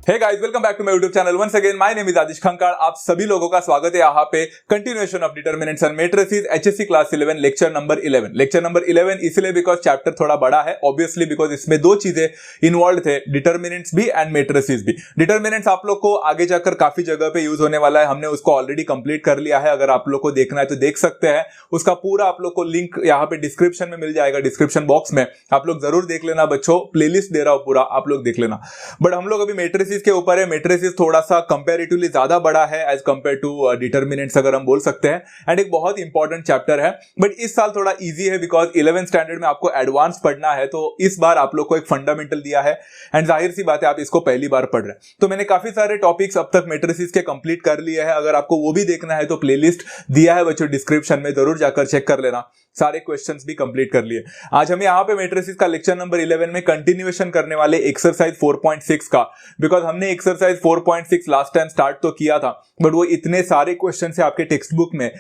Hey guys, welcome back to my YouTube channel. Once again my name is Adish Khankar. आप सभी लोगों का स्वागत है यहाँ पे continuation of determinants and matrices HSC class 11 lecture number 11। Lecture number 11 इसलिए बिकॉज चैप्टर थोड़ा बड़ा है, ऑब्वियसली बिकॉज इसमें दो चीजें इन्वॉल्व थे, डिटरमिनेंट्स भी एंड मैट्रिसेस भी। डिटरमिनेंट्स आप लोग को आगे जाकर काफी जगह पे यूज होने वाला है, हमने उसको ऑलरेडी कंप्लीट कर लिया है। अगर आप लोग को देखना है तो देख सकते हैं, उसका पूरा आप लोग को लिंक यहाँ पे डिस्क्रिप्शन में मिल जाएगा, डिस्क्रिप्शन बॉक्स में आप लोग जरूर देख लेना बच्चों, प्लेलिस्ट दे रहा हूं पूरा, आप लोग देख लेना। बट हम लोग अभी मैट्रिसेस के ऊपर है, मैट्रिसेस थोड़ा सा कंपैरेटिवली ज्यादा बड़ा है एज कंपेयर टू डिटरमिनेंट्स अगर हम बोल सकते हैं, एंड एक बहुत इंपॉर्टेंट चैप्टर है। बट इस साल थोड़ा इजी है बिकॉज 11th स्टैंडर्ड में आपको एडवांस पढ़ना है, तो इस बार आप लोग को एक फंडामेंटल दिया है एंड जाहिर सी बात है आप इसको पहली बार पढ़ रहे हैं। तो मैंने काफी सारे टॉपिक्स अब तक मैट्रिसेस के कंप्लीट कर लिए हैं, अगर आपको वो भी देखना है तो प्लेलिस्ट दिया है बच्चों डिस्क्रिप्शन में, जरूर जाकर चेक कर लेना। सारे क्वेश्चंस भी कंप्लीट कर लिए। आज हम यहाँ पे मैट्रिसेस का लेक्चर नंबर 11 में कंटिन्यूएशन करने वाले एक्सरसाइज 4.6 का, बिकॉज हमने एक्सरसाइज 4.6 लास्ट टाइम स्टार्ट तो किया था, बट वो इतने सारे क्वेश्चन है आपके टेक्स्ट बुक में,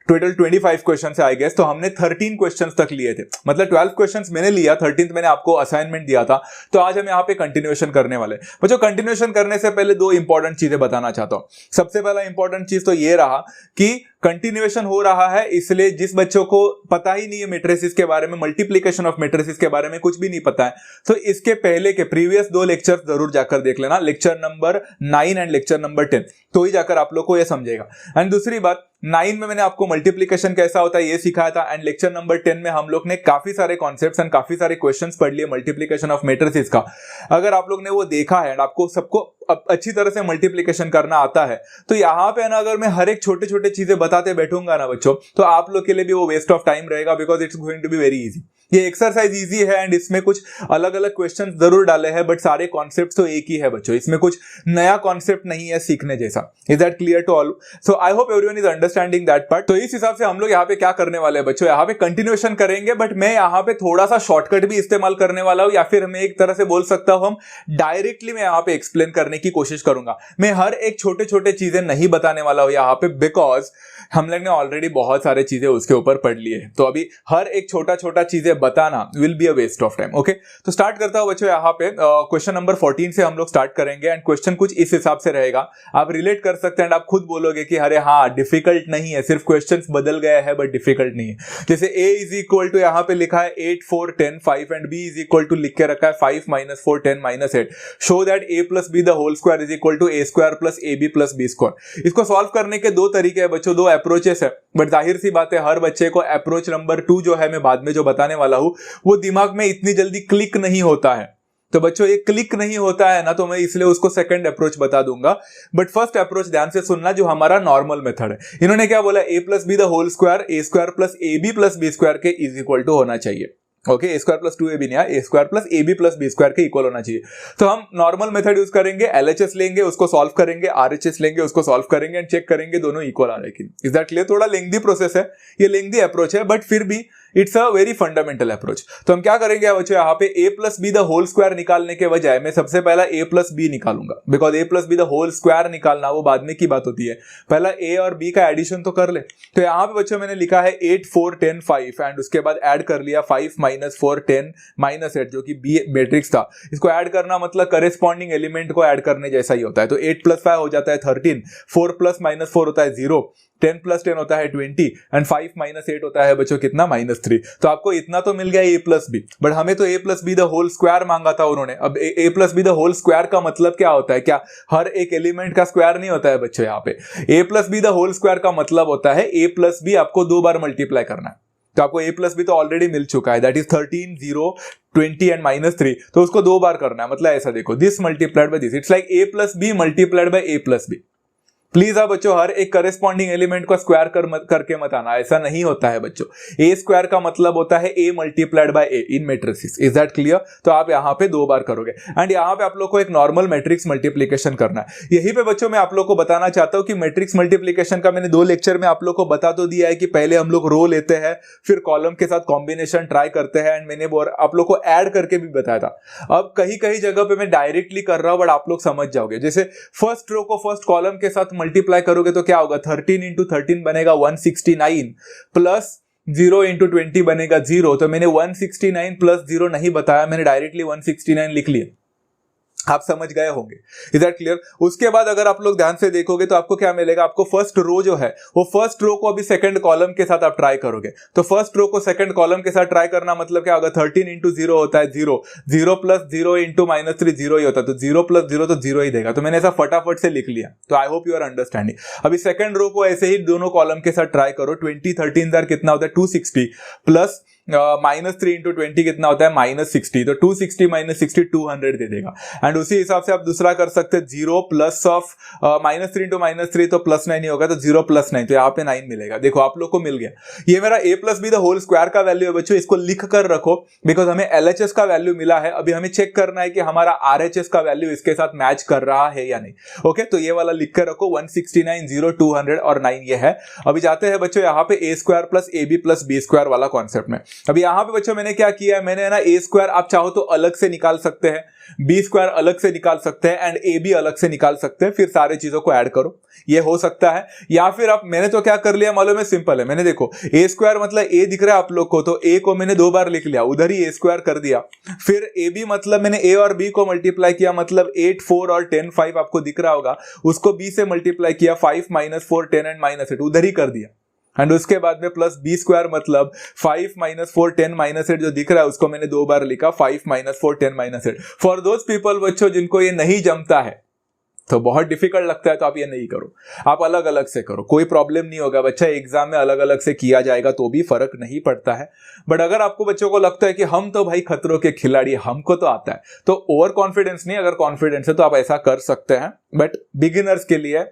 टोटल 25 क्वेश्चन है आई गेस, तो हमने 13 क्वेश्चंस तक लिए थे, मतलब 12 क्वेश्चंस मैंने लिया, 13th मैंने आपको असाइनमेंट दिया था। तो आज हम यहाँ पे कंटिन्यूएशन करने वाले। बच्चों कंटिन्यूएशन करने से पहले दो इंपॉर्टेंट चीजें बताना चाहता हूं। सबसे पहला इंपॉर्टेंट चीज तो ये रहा कि कंटिन्यूएशन हो रहा है, इसलिए जिस बच्चों को पता ही नहीं है मैट्रिसेस के बारे में, मल्टीप्लिकेशन ऑफ मैट्रिसेस के बारे में कुछ भी नहीं पता है, तो इसके पहले के प्रीवियस दो लेक्चर्स जरूर जाकर देख लेना, lecture number 9 and lecture number 10, तो ही जाकर आप लोग को यह समझेगा। एंड दूसरी बात, 9 में मैंने आपको मल्टीप्लिकेशन कैसा होता है ये सिखाया था, एंड लेक्चर नंबर 10 में हम लोग ने काफी सारे कॉन्सेप्ट्स एंड काफी सारे क्वेश्चंस पढ़ लिए मल्टीप्लिकेशन ऑफ मैट्रिसेस का। अगर आप लोग ने वो देखा है एंड आपको सबको अच्छी तरह से मल्टीप्लिकेशन करना आता है, तो यहाँ पे ना अगर मैं हर एक छोटे छोटे चीजें बताते बैठूंगा ना बच्चों, तो आप लोग के लिए भी वो वेस्ट ऑफ टाइम रहेगा, because it's going to be very easy. ये एक्सरसाइज इजी है एंड इसमें कुछ अलग अलग क्वेश्चन जरूर डाले हैं, बट सारे कॉन्सेप्ट तो एक ही है बच्चों, इसमें कुछ नया कॉन्सेप्ट नहीं है सीखने जैसा। Is that clear to all? So I hope everyone is understanding that part. तो इस हिसाब से हम लोग यहाँ पे क्या करने वाले हैं बच्चों, यहाँ पे कंटिन्यूएशन करेंगे, बट मैं यहाँ पे थोड़ा सा शॉर्टकट भी इस्तेमाल करने वाला हूँ, या फिर मैं एक तरह से बोल सकता हूँ हम डायरेक्टली मैं यहाँ पे एक्सप्लेन करने की कोशिश करूंगा। मैं हर एक छोटे छोटे चीजें नहीं बताने वाला हूँ यहाँ पे, बिकॉज हम लोग ने ऑलरेडी बहुत सारे चीजें उसके ऊपर पढ़ लिए हैं, तो अभी हर एक छोटा छोटा चीजें बताना will be a waste of time. Okay, तो स्टार्ट करता हूं बच्चों यहाँ पे क्वेश्चन नंबर 14 से हम लोग स्टार्ट करेंगे, एंड क्वेश्चन कुछ इस हिसाब से रहेगा, आप रिलेट कर सकते हैं एंड आप खुद बोलोगे कि अरे हाँ डिफिकल्ट नहीं है, सिर्फ क्वेश्चंस बदल गया है बट डिफिकल्ट नहीं है। जैसे a इज इक्वल टू यहाँ पे लिखा है 8 4 10 5 and b is equal to लिख के रखा है 5 -4 10 -8, show that a plus B the whole square is equal to a square plus ab plus b square. इसको सॉल्व करने के दो तरीके हैं बच्चों, दो अप्रोचेस है, बट जाहिर सी बात है हर बच्चे को अप्रोच नंबर 2 जो है मैं बाद में जो बताने वाला हूं वो दिमाग में इतनी जल्दी क्लिक नहीं होता है। तो बच्चों ये क्लिक नहीं होता है ना, तो मैं इसलिए उसको सेकंड अप्रोच बता दूंगा, बट फर्स्ट अप्रोच ध्यान से सुनना जो हमारा नॉर्मल मेथड है। इन्होंने क्या बोला, a plus B the whole square a square plus ab plus b square के इज इक्वल टू होना चाहिए। Okay, a square plus 2ab नहीं है, a square plus ab plus b square के इक्वल होना चाहिए। तो हम नॉर्मल मेथड यूज करेंगे, LHS लेंगे उसको सॉल्व करेंगे, RHS लेंगे उसको सॉल्व करेंगे एंड चेक करेंगे दोनों इक्वल आ रहे हैं। Is that clear? थोड़ा लेंथी प्रोसेस है, ये लेंथी अप्रोच है, बट फिर भी it's a very fundamental approach. तो हम क्या करेंगे बच्चों, यहाँ पे a plus B the whole square निकालने के बजाय मैं सबसे पहला a प्लस बी निकालूंगा, because a plus B the whole square निकालना वो बाद में की बात होती है, पहला a और b का एडिशन तो कर ले। तो यहाँ पे बच्चों मैंने लिखा है 8 4 10 5 एंड उसके बाद ऐड कर लिया 5 -4 10 -8 जो कि b मैट्रिक्स था। इसको ऐड करना मतलब करेस्पॉन्डिंग एलिमेंट को ऐड करने जैसा ही होता है। तो 8 प्लस 5 हो जाता है 13, 4 प्लस -4 होता है 0, 10 प्लस 10 होता है 20 एंड 5 -8 होता है बच्चों कितना, -3। तो आपको इतना तो मिल गया a प्लस बी, बट हमें तो a plus B the whole square मांगा था उन्होंने। अब a plus B the whole square का मतलब क्या होता है, क्या हर एक एलिमेंट का स्क्वायर नहीं होता है बच्चों? यहाँ पे a plus B the whole square का मतलब होता है a प्लस बी आपको 2 बार मल्टीप्लाई करना है। तो आपको a प्लस बी तो ऑलरेडी मिल चुका है, दैट इज 13 0 20 एंड -3, तो उसको 2 बार करना है। मतलब ऐसा देखो, this multiplied by this, it's like a plus B multiplied by a plus B. Please आप बच्चों हर एक करेस्पॉन्डिंग एलिमेंट को स्क्वायर करके मत आना, ऐसा नहीं होता है बच्चों। a स्क्वायर का मतलब होता है a multiplied by a in matrices. Is that clear? तो आप यहाँ पे 2 बार करोगे एंड यहाँ पे आप लोग को एक नॉर्मल मैट्रिक्स मल्टीप्लिकेशन करना है। यही पे बच्चों मैं आप लोग को बताना चाहता हूँ कि मैट्रिक्स मल्टीप्लिकेशन का मैंने 2 लेक्चर में आप लोग को बता तो दिया है कि पहले हम लोग रो लेते हैं, फिर कॉलम के साथ कॉम्बिनेशन ट्राई करते हैं, एंड मैंने आप लोग को ऐड करके भी बताया था। अब कहीं कहीं जगह पे मैं डायरेक्टली कर रहा हूं, बट आप लोग समझ जाओगे। जैसे फर्स्ट रो को फर्स्ट कॉलम के साथ मल्टीप्लाई करोगे तो क्या होगा, 13 इंटू 13 बनेगा 169 प्लस 0 इंटू 20 बनेगा 0। तो मैंने 169 प्लस 0 नहीं बताया, मैंने डायरेक्टली 169 लिख लिया। आप समझ गए होंगे। Is that clear? उसके बाद अगर आप लोग ध्यान से देखोगे तो आपको क्या मिलेगा, आपको फर्स्ट रो जो है वो फर्स्ट रो को अभी सेकंड कॉलम के साथ आप ट्राई करोगे। तो फर्स्ट रो को सेकंड कॉलम के साथ ट्राई करना मतलब क्या होगा, 13 इंटू 0 होता है 0, 0 प्लस 0 इंटू -3 0 ही होता है, तो 0 प्लस 0 तो 0 ही देगा। तो मैंने ऐसा फटाफट से लिख लिया। तो I hope you are understanding. अभी सेकंड रो को ऐसे ही दोनों कॉलम के साथ ट्राई करो। 20 13 कितना होता है 260 प्लस -3 इंटू 20 कितना होता है -60, तो 260 -60 200 दे देगा। एंड उसी हिसाब से आप दूसरा कर सकते हैं, 0 प्लस ऑफ -3 इंटू -3 तो +9 ही होगा, तो 0 + 9, तो यहाँ पे 9 मिलेगा। देखो आप लोग को मिल गया। ये मेरा a + b the whole square का वैल्यू है बच्चों, इसको लिख कर रखो बिकॉज हमें LHS का वैल्यू मिला है। अभी हमें चेक करना है कि हमारा RHS का वैल्यू इसके साथ मैच कर रहा है या नहीं। ओके, तो ये वाला लिख कर रखो, 169 0 200 और 9 ये है। अभी जाते हैं बच्चों यहाँ पे a² + ab + b² वाला कॉन्सेप्ट में। अभी यहां पे बच्चों मैंने क्या किया है, मैंने ना a² आप चाहो तो अलग से निकाल सकते हैं, b² अलग से निकाल सकते हैं एंड ab अलग से निकाल सकते हैं, फिर सारे चीजों को ऐड करो, ये हो सकता है। या फिर आप, मैंने तो क्या कर लिया मालूम है, सिंपल है। मैंने देखो a² मतलब a दिख रहा है आप लोग को, तो a को मैंने 2 बार लिख लिया, उधर ही a² कर दिया। फिर ab मतलब मैंने a और b को मल्टीप्लाई किया, मतलब 8 4 और 10 5 आपको दिख रहा होगा, उसको b से मल्टीप्लाई किया, 5 -4 10 एंड -8 उधर ही कर दिया। एंड उसके बाद में प्लस b² मतलब 5 -4 10 -8 जो दिख रहा है उसको मैंने 2 बार लिखा, 5 -4 10 -8। फॉर दोज पीपल बच्चों जिनको ये नहीं जमता है, तो बहुत डिफिकल्ट लगता है, तो आप ये नहीं करो, आप अलग अलग से करो, कोई प्रॉब्लम नहीं होगा बच्चा। एग्जाम में अलग अलग से किया जाएगा तो भी फर्क नहीं पड़ता है। बट अगर आपको बच्चों को लगता है कि हम तो भाई खतरों के खिलाड़ी, हमको तो आता है, तो ओवर कॉन्फिडेंस नहीं, अगर कॉन्फिडेंस है तो आप ऐसा कर सकते हैं। बट बिगिनर्स के लिए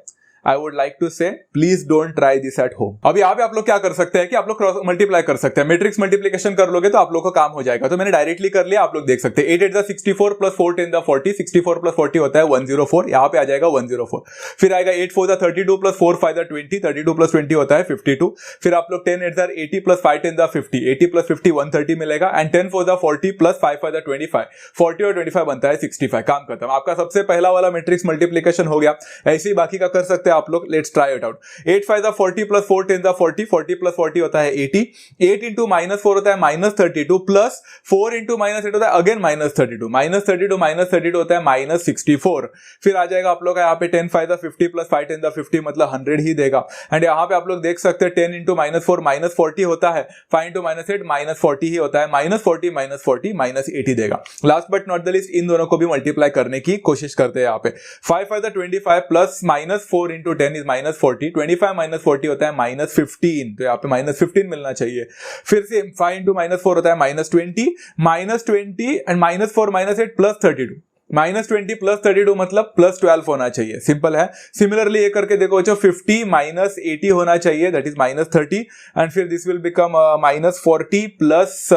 I would like to say please don't try this at home। अभी यहाँ पे आप लोग क्या कर सकते हैं कि आप लोग क्रॉस मल्टीप्लाई कर सकते हैं, मैट्रिक्स मल्टीप्लिकेशन कर लोगे तो आप लोग का काम हो जाएगा। तो मैंने डायरेक्टली कर लिया, आप लोग देख सकते हैं 8 8 64 प्लस 4 10 40, 64 प्लस 40 होता है 104, यहाँ पे आ जाएगा 104। फिर आएगा 8 4 32 प्लस 4 5 20, 32 प्लस 20 होता है 52। फिर आप लोग 10 8 80 प्लस 5 10 50, 80 प्लस 50 130 मिलेगा। एंड 10 4 40 प्लस 5 5 25, 40 और 25 बनता है 65। काम खत्म, आपका सबसे पहला वाला मैट्रिक्स मल्टीप्लिकेशन हो गया। ऐसे ही बाकी का कर सकते हैं आप लोग। Let's try it out. 8 5 40 plus 4 10 40, 40 plus 40 होता है 80, 8 इंटू -4 होता है -32 प्लस 4 इंटू -8 होता है अगेन -32, -32 -32 होता है -64। फिर आ जाएगा आप लोग का यहाँ पे 10 5 50 प्लस 5 10 50 मतलब 100 ही देगा। एंड यहाँ पे आप लोग देख सकते हैं 10 इंटू -4 -40 होता है, 5 इंटू -8 -40 ही होता है, -40 -40 -80 देगा। Last but not the least in दोनों को भी मल्टीप्लाई करने की कोशिश करते हैं यहाँ पे। 5 5 25 प्लस -4 इंटू 10 इज -40, 25 -40 होता है -15, तो यहाँ पे -15 मिलना चाहिए। फिर से 5 इंटू -4 होता है -20 एंड -4 -8 प्लस 32, -20 प्लस 32 मतलब +12 होना चाहिए। सिंपल है। सिमिलरली ये करके देखो बच्चों, 50 -80 होना चाहिए, दैट इज -30 एंड फिर this will become -40 plus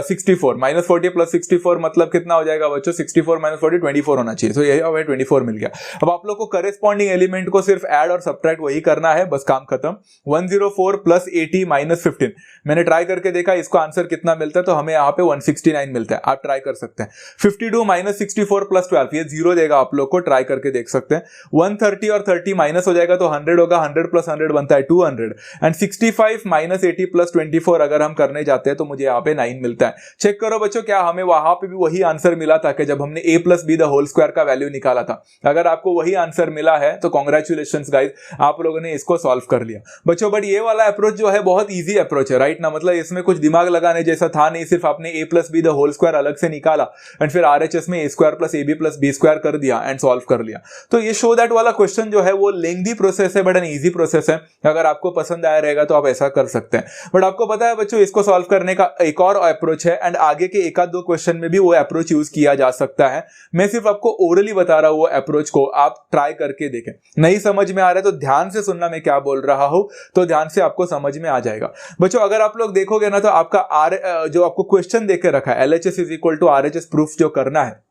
64, -40 plus 64 मतलब कितना हो जाएगा बच्चों, 64 -40 24 होना चाहिए। तो यही हमें 24 मिल गया। अब आप लोग को करेस्पॉन्डिंग एलिमेंट को सिर्फ ऐड और सब्ट्रैक्ट वही करना है, बस काम खत्म। 104 प्लस 80 -15 मैंने ट्राई करके देखा, इसको आंसर कितना मिलता है, तो हमें यहाँ पे 169 मिलता है। आप ट्राई कर सकते हैं। 52 -64 प्लस 12 ये 0 देगा, आप लोग को ट्राई करके देख सकते हैं। 130 और 30 माइनस हो जाएगा तो 100 होगा, 100 प्लस 100 बनता है 200 एंड 65 -80 प्लस 24 अगर हम करने जाते हैं तो मुझे यहाँ पे 9 मिलता है। चेक करो बच्चों, क्या हमें वहां पे भी वही आंसर मिला था कि जब हमने a + b the whole square का वैल्यू निकाला था। अगर आपको वही आंसर मिला है तो कॉन्ग्रेचुलेशंस गाइस, आप लोगों ने इसको सॉल्व कर लिया बच्चों। बट ये वाला अप्रोच जो है बहुत ईजी अप्रोच है, राइट ना, मतलब इसमें कुछ दिमाग लगाने जैसा था नहीं, सिर्फ आपने a + b the whole square अलग से निकाला एंड फिर RHS में a² + ab + b² कर दिया एंड सॉल्व कर लिया। तो ये शो दैट वाला क्वेश्चन जो है वो लेंथी प्रोसेस है बट एन इजी प्रोसेस है। अगर आपको पसंद आया रहेगा तो आप ऐसा कर सकते हैं। बट आपको पता है बच्चों, इसको सॉल्व करने का एक और अप्रोच है एंड आगे के एक आध दो क्वेश्चन में भी वो अप्रोच यूज किया जा सकता है। मैं सिर्फ आपको ओरली बता रहा हूं, वो अप्रोच को आप ट्राई करके देखें। नहीं समझ में आ रहा है तो ध्यान से सुनना मैं क्या बोल रहा हूं, तो ध्यान से आपको समझ में आ जाएगा बच्चों। अगर आप लोग देखोगे ना तो आपका जो आपको क्वेश्चन देके रखा है LHS = RHS प्रूफ जो करना है,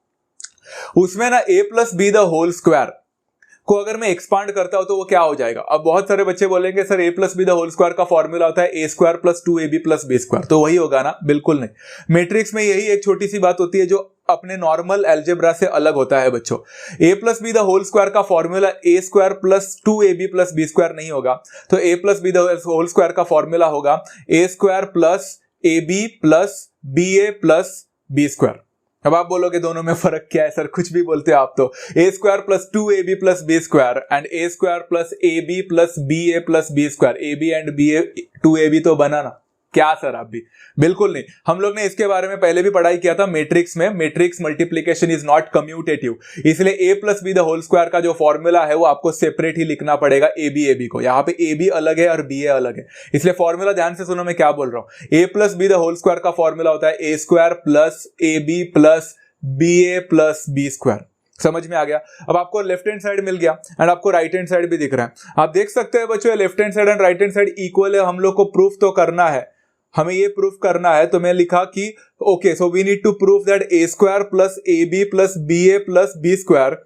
उसमें ना a + b the whole square को अगर मैं एक्सपांड करता हूं तो वो क्या हो जाएगा। अब बहुत सारे बच्चे बोलेंगे sir a + b the whole square का फॉर्मूला होता है a² + 2ab + b², तो वही होगा ना? बिल्कुल नहीं। मैट्रिक्स में यही एक छोटी सी बात होती है जो अपने नॉर्मल अलजेब्रा से अलग होता है बच्चों। a + b the whole square का फॉर्मूला a² + 2ab + b² नहीं होगा, तो a + b the whole square का फॉर्मूला होगा a² + ab + ba + b²। अब आप बोलोगे दोनों में फर्क क्या है सर, कुछ भी बोलते हो आप तो। A square plus 2ab plus B square and A square plus ab plus B A plus B square, ab and B A 2ab तो बना ना, क्या सर आप भी? बिल्कुल नहीं। हम लोग ने इसके बारे में पहले भी पढ़ाई किया था मैट्रिक्स में, matrix multiplication is not commutative, इसलिए a plus B the whole square का जो फॉर्मूला है वो आपको सेपरेट ही लिखना पड़ेगा ab को। यहाँ पे ab अलग है और ba अलग है, इसलिए फॉर्मूला ध्यान से सुनो मैं क्या बोल रहा हूं। a plus B the whole square का फॉर्मूला होता है a square plus ab plus ba plus B square. समझ में आ गया? अब आपको लेफ्ट हैंड साइड मिल गया एंड आपको राइट हैंड साइड भी दिख रहा है। आप देख सकते हैं बच्चों left hand side and right hand side equal है, हम लोग को प्रूफ तो करना है, हमें ये प्रूफ करना है। तो मैं लिखा कि okay so we need to proof that a square plus ab plus ba plus b square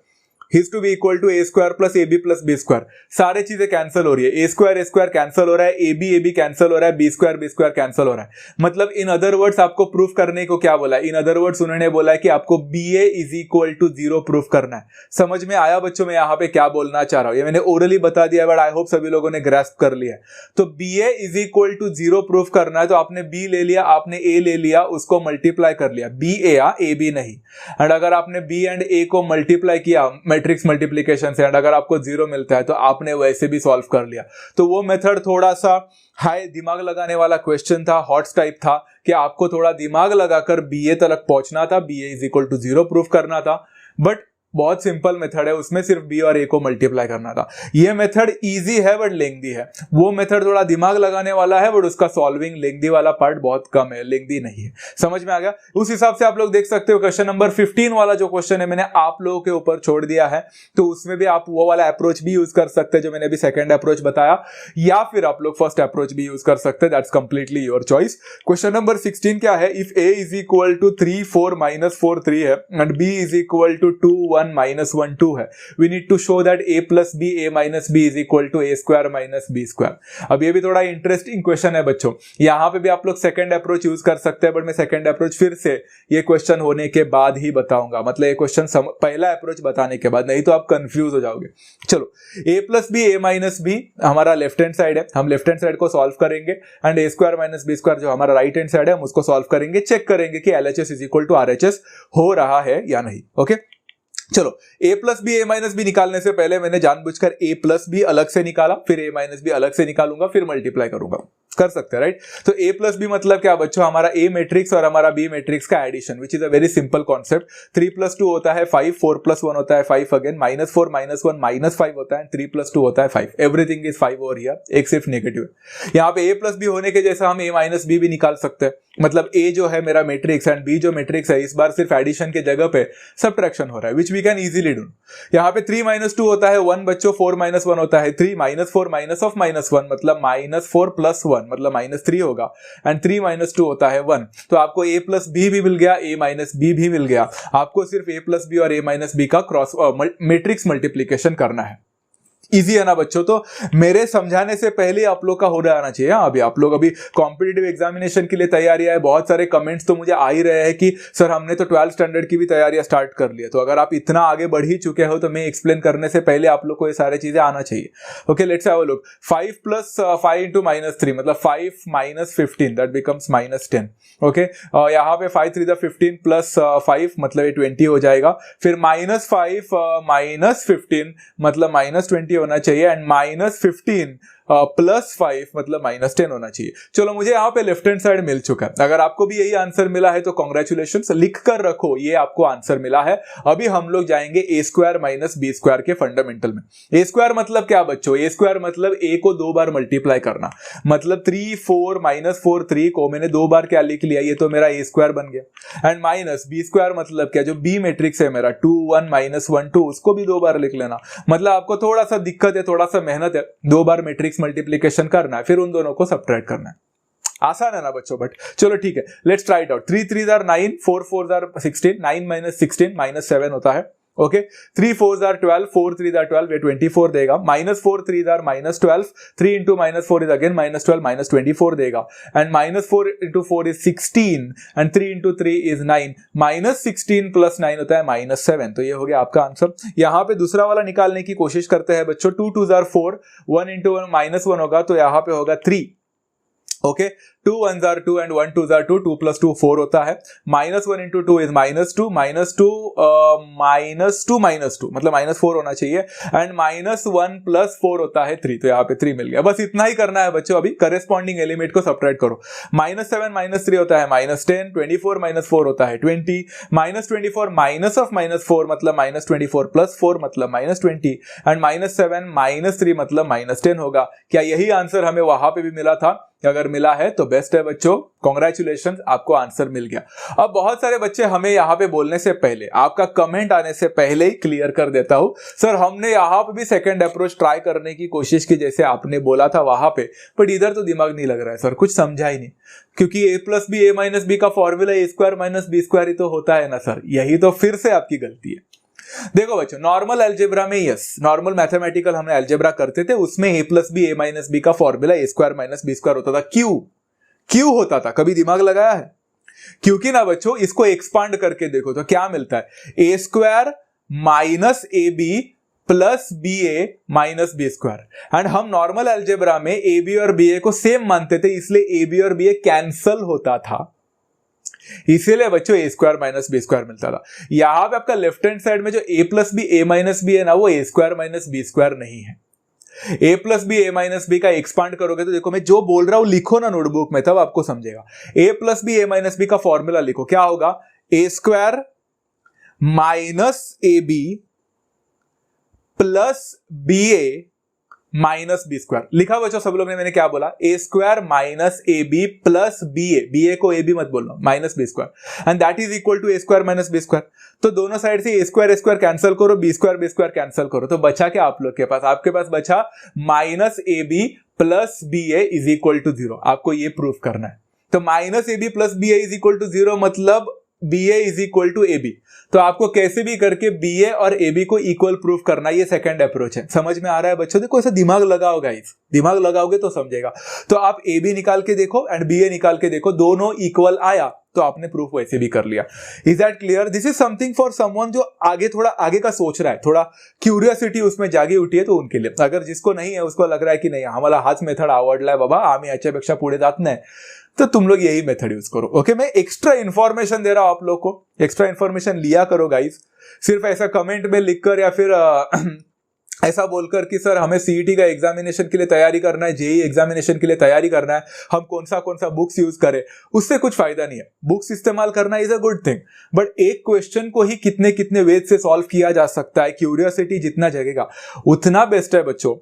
is to be equal to a square plus ab plus b square. सारी चीजें कैंसिल हो रही है, a स्क्वायर कैंसिल हो रहा है, ab cancel हो रहा है, b स्क्वायर कैंसिल हो रहा है। मतलब इन अदर वर्ड्स आपको प्रूफ करने को क्या बोला है? इन अदर वर्ड्स उन्होंने बोला है कि आपको ba is equal to 0 proof करना है। समझ में आया बच्चों मैं यहाँ पे क्या बोलना चाह रहा हूँ? ये मैंने ओरली बता दिया बट आई होप सभी लोगों ने ग्रास्प कर लिया है। तो ba is equal to 0 proof करना है, तो आपने b ले लिया, आपने a ले लिया, उसको मल्टीप्लाई कर लिया, ab नहीं। एंड अगर आपने b एंड a को मल्टीप्लाई किया मैट्रिक्स मल्टीप्लिकेशन से एंड अगर आपको 0 मिलता है तो आपने वैसे भी सॉल्व कर लिया। तो वो मेथड थोड़ा सा हाई दिमाग लगाने वाला क्वेश्चन था, हॉट्स टाइप था, कि आपको थोड़ा दिमाग लगाकर ba तक पहुंचना था, ba is equal to 0 proof करना था। बट बहुत सिंपल मेथड है, उसमें सिर्फ b और a को मल्टीप्लाई करना था। ये मेथड इजी है बट लेंदी है, वो मेथड थोड़ा दिमाग लगाने वाला है बट उसका सॉल्विंग लेंदी वाला पार्ट बहुत कम है, लेंदी नहीं है। समझ में आ गया? उस हिसाब से आप लोग देख सकते हो क्वेश्चन नंबर 15 वाला जो क्वेश्चन है मैंने आप लोगों के ऊपर छोड़ दिया है, तो उसमें भी आप वो वाला अप्रोच भी यूज कर सकते हैं जो मैंने अभी सेकंड अप्रोच बताया, या फिर आप लोग फर्स्ट अप्रोच भी यूज कर सकते हैं, that's completely your choice. Question number 16 क्या है? If a is equal to 3 4 minus 4 3 है and b is equal to 2 1 minus 1 2 है, we need to show that a plus b a minus b is equal to a square minus b square. अब ये भी थोड़ा interesting question है बच्चों, यहाँ पे भी आप लोग सेकंड अप्रोच यूज कर सकते हैं, बट मैं सेकंड अप्रोच फिर से ये क्वेश्चन होने के बाद ही बताऊंगा, मतलब ये क्वेश्चन पहला अप्रोच बताने के बाद, नहीं तो आप कंफ्यूज हो जाओगे। चलो a plus b a minus b हमारा लेफ्ट हैंड साइड है, हम लेफ्ट हैंड साइड को सॉल्व करेंगे and a square minus b square जो हमारा राइट हैंड साइड है हम उसको सॉल्व करेंगे, चेक करेंगे कि LHS is equal to RHS हो रहा है या नहीं। ओके चलो a plus B a minus B निकालने से पहले मैंने जानबूझकर a प्लस बी अलग से निकाला, फिर a माइनस बी अलग से निकालूंगा, फिर मल्टीप्लाई करूंगा, कर सकते हैं राइट। तो a प्लस बी मतलब क्या बच्चों? हमारा a मैट्रिक्स और हमारा b मैट्रिक्स का addition, which is a very simple concept. 3 plus 2 होता है 5, 4 प्लस 1 होता है 5 अगेन, माइनस 4 माइनस 1 माइनस 5 होता है, 3 प्लस 2 होता है 5, एवरीथिंग इज 5 ओवर हियर, एक सिर्फ नेगेटिव है। यहाँ पे a प्लस बी होने के जैसा हम a माइनस बी भी निकाल सकते हैं, मतलब a जो है मेरा मैट्रिक्स एंड b जो मैट्रिक्स है, इस बार सिर्फ एडिशन के जगह पे सब्ट्रैक्शन हो रहा है, which we can easily do. यहाँ पे 3 माइनस 2 होता है 1 बच्चों, 4 माइनस 1 होता है 3, माइनस 4 माइनस ऑफ माइनस 1 मतलब माइनस 4 प्लस 1 मतलब माइनस 3 होगा, एंड 3 माइनस 2 होता है 1। तो आपको a प्लस बी भी मिल गया, a माइनस बी भी मिल गया, आपको सिर्फ a प्लस बी और a माइनस बी का क्रॉस मैट्रिक्स मल्टीप्लीकेशन करना है। इजी है ना बच्चों? तो मेरे समझाने से पहले आप लोग का हो रहा आना चाहिए। अभी आप लोग अभी कॉम्पिटिटिव एग्जामिनेशन के लिए तैयारियां है, बहुत सारे कमेंट्स तो मुझे आ ही रहे हैं कि सर हमने तो 12th स्टैंडर्ड की भी तैयारियां स्टार्ट कर ली है। तो अगर आप इतना आगे बढ़ ही चुके हो तो मैं एक्सप्लेन करने से पहले आप लोग को ये सारी चीजें आना चाहिए। Okay let's have a look. 5 plus 5 into minus 3 मतलब 5 minus 15 that becomes minus 10। Okay यहाँ पे 5 3 15 प्लस 5 मतलब ये 20 हो जाएगा, फिर माइनस 5 माइनस 15 मतलब माइनस 20 होना चाहिए, एंड माइनस 15 प्लस 5 मतलब माइनस 10 होना चाहिए। चलो मुझे यहाँ पे लेफ्ट हैंड साइड मिल चुका है। अगर आपको भी यही आंसर मिला है तो कॉन्ग्रेचुलेशंस, लिख कर रखो ये आपको आंसर मिला है। अभी हम लोग जाएंगे ए स्क्वायर माइनस बी स्क्वायर के फंडामेंटल में। ए स्क्वायर मतलब क्या बच्चों? ए स्क्वायर मतलब ए को 2 बार मल्टीप्लाई करना, मतलब 3 4 माइनस 4 3 को मैंने 2 बार क्या लिख लिया, ये तो मेरा ए स्क्वायर बन गया। एंड माइनस बी स्क्वायर मतलब क्या? जो बी मैट्रिक्स है मेरा 2 1 माइनस 1 2, उसको भी 2 बार लिख लेना। मतलब आपको थोड़ा सा दिक्कत है, थोड़ा सा मेहनत है, 2 बार मैट्रिक्स मल्टीप्लिकेशन करना है, फिर उन दोनों को सब्ट्रैक्ट करना है। आसान है ना बच्चों? बट चलो ठीक है, let's try it out. 3 3 are 9, 4 4 are 16, 9 minus 16 minus 7 होता है। ओके 3 4 आर 12, 4 3 आर 12, ये 24 देगा। Minus 4 3 are minus 12, 3 into minus 4 is again minus 12, minus 24 देगा। And minus 4 into 4 is 16 and 3 into 3 is 9, minus 16 plus 9 होता है माइनस 7। तो ये हो गया आपका आंसर। यहाँ पे दूसरा वाला निकालने की कोशिश करते हैं बच्चों। 2 2 आर 4, 1 इंटू 1 माइनस 1 होगा, तो यहाँ पे होगा 3। Okay, 2 1s are 2 and 1 2s are 2, 2 plus 2 4 होता है, -1 into 2 is -2, -2 मतलब -4 होना चाहिए, एंड -1 plus 4 होता है 3, तो यहाँ पे 3 मिल गया। बस इतना ही करना है बच्चों, अभी करेस्पॉन्डिंग एलिमेंट को सब्ट्रैक्ट करो। -7 -3 होता है -10, 24 -4 होता है 20, -24 माइनस ऑफ -4 मतलब -24 प्लस 4 मतलब -20, एंड -7 -3 मतलब -10 होगा। क्या यही आंसर हमें वहां पे भी मिला था? अगर मिला है तो बेस्ट है बच्चों, कॉन्ग्रेचुलेशन, आपको आंसर मिल गया। अब बहुत सारे बच्चे हमें यहाँ पे बोलने से पहले, आपका कमेंट आने से पहले ही क्लियर कर देता हूं, सर हमने यहाँ पे भी सेकंड अप्रोच ट्राई करने की कोशिश की जैसे आपने बोला था वहां पे, बट इधर तो दिमाग नहीं लग रहा है सर, कुछ समझा ही नहीं, क्योंकि a plus B a minus B का formula a square minus B square ही तो होता है ना सर। यही तो फिर से आपकी गलती है। देखो बच्चों, नॉर्मल अलजेब्रा में, यस नॉर्मल मैथमेटिकल हमने अलजेब्रा करते थे, उसमें a plus B a minus B का formula a square minus B square होता था। क्यों होता था? कभी दिमाग लगाया है? क्योंकि ना बच्चों, इसको एक्सपांड करके देखो तो क्या मिलता है, a square minus A B plus B A minus B square, and हम नॉर्मल अलजेब्रा में ए बी और बी ए को सेम मानते थे, इसलिए ए बी और बी ए कैंसल होता था, इसीलिए बच्चों ए स्क्वायर माइनस बी स्क्वायर मिलता था। यहां पे आपका लेफ्ट हैंड साइड में जो ए plus B A minus B है ना, वो ए स्क्वायर माइनस बी स्क्वायर नहीं है। A plus B A minus B का एक्सपांड करोगे तो देखो, मैं जो बोल रहा हूं लिखो ना नोटबुक में, तब आपको समझेगा। A plus B A minus B का फॉर्मूला लिखो, क्या होगा, A square minus A B plus B A minus B square. लिखा बच्चों सब लोग ने, मैंने क्या बोला, A square minus A B plus B A को ए बी मत बोलना, minus B square, and that is equal to A square minus B square. तो दोनों साइड से ए स्क्वायर कैंसिल करो, बी स्क्वायर कैंसिल करो, तो बचा क्या आप लोग के पास? आपके पास बचा minus A B plus B A is equal to 0। आपको ये प्रूफ करना है। तो minus A B plus B A is equal to 0 मतलब B A is equal to A B. तो आपको कैसे भी करके बी ए और ए बी को इक्वल प्रूफ करना, ये सेकंड अप्रोच है। समझ में आ रहा है बच्चों? देखो ऐसा दिमाग लगाओ गाइस, दिमाग लगाओगे तो समझेगा। तो आप ए बी निकाल के देखो एंड बी ए निकाल के देखो, दोनों इक्वल आया तो आपने प्रूफ वैसे भी कर लिया। Is that clear? This is something for someone जो आगे थोड़ा आगे का सोच रहा है, थोड़ा क्यूरियोसिटी उसमें जागी उठी है, तो उनके लिए। अगर जिसको नहीं है, उसको लग रहा है की नाही आम्हाला हाच मेथड आवडलाय बाबा, आम्ही याच्यापेक्षा पुढे जात नाही, तो तुम लोग यही मेथड यूज करो। ओके, मैं एक्स्ट्रा इन्फॉर्मेशन दे रहा हूं आप लोग को, एक्स्ट्रा इन्फॉर्मेशन लिया करो गाइस। सिर्फ ऐसा कमेंट में लिखकर या फिर ऐसा बोलकर कि सर हमें सीईटी का एग्जामिनेशन के लिए तैयारी करना है, जेई एग्जामिनेशन के लिए तैयारी करना है, हम कौन सा बुक्स यूज करें, उससे कुछ फायदा नहीं है। बुक्स इस्तेमाल करना is a good thing, but एक क्वेश्चन को ही कितने वेद से सॉल्व किया जा सकता है, क्यूरियोसिटी जितना जगेगा उतना बेस्ट है बच्चों।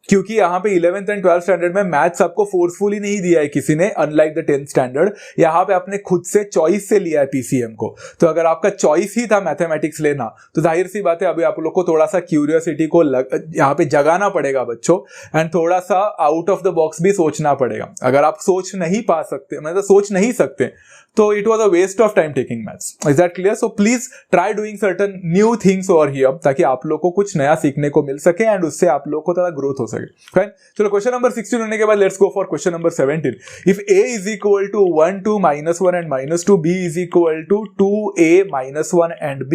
क्योंकि यहाँ पे 11th एंड 12th स्टैंडर्ड में मैथ्स आपको फोर्सफुली नहीं दिया है किसी ने, अनलाइक द 10th स्टैंडर्ड। यहाँ पे आपने खुद से चॉइस से लिया है पीसीएम को। तो अगर आपका चॉइस ही था मैथमेटिक्स लेना, तो जाहिर सी बात है अभी आप लोग को थोड़ा सा क्यूरियोसिटी को यहाँ पे जगाना पड़ेगा बच्चों, एंड थोड़ा सा आउट ऑफ द बॉक्स भी सोचना पड़ेगा। अगर आप सोच नहीं सकते तो it was a waste of time taking maths. Is that clear? So please try doing certain new things over here, ताकि आप लोग को कुछ नया सीखने को मिल सके एंड उससे आप लोग को थोड़ा ग्रोथ हो सके। फाइन, चलो क्वेश्चन नंबर 16 होने के बाद let's go for question number 17। If a is equal to 1 2 -1 and -2, b is equal to 2a -1 and b,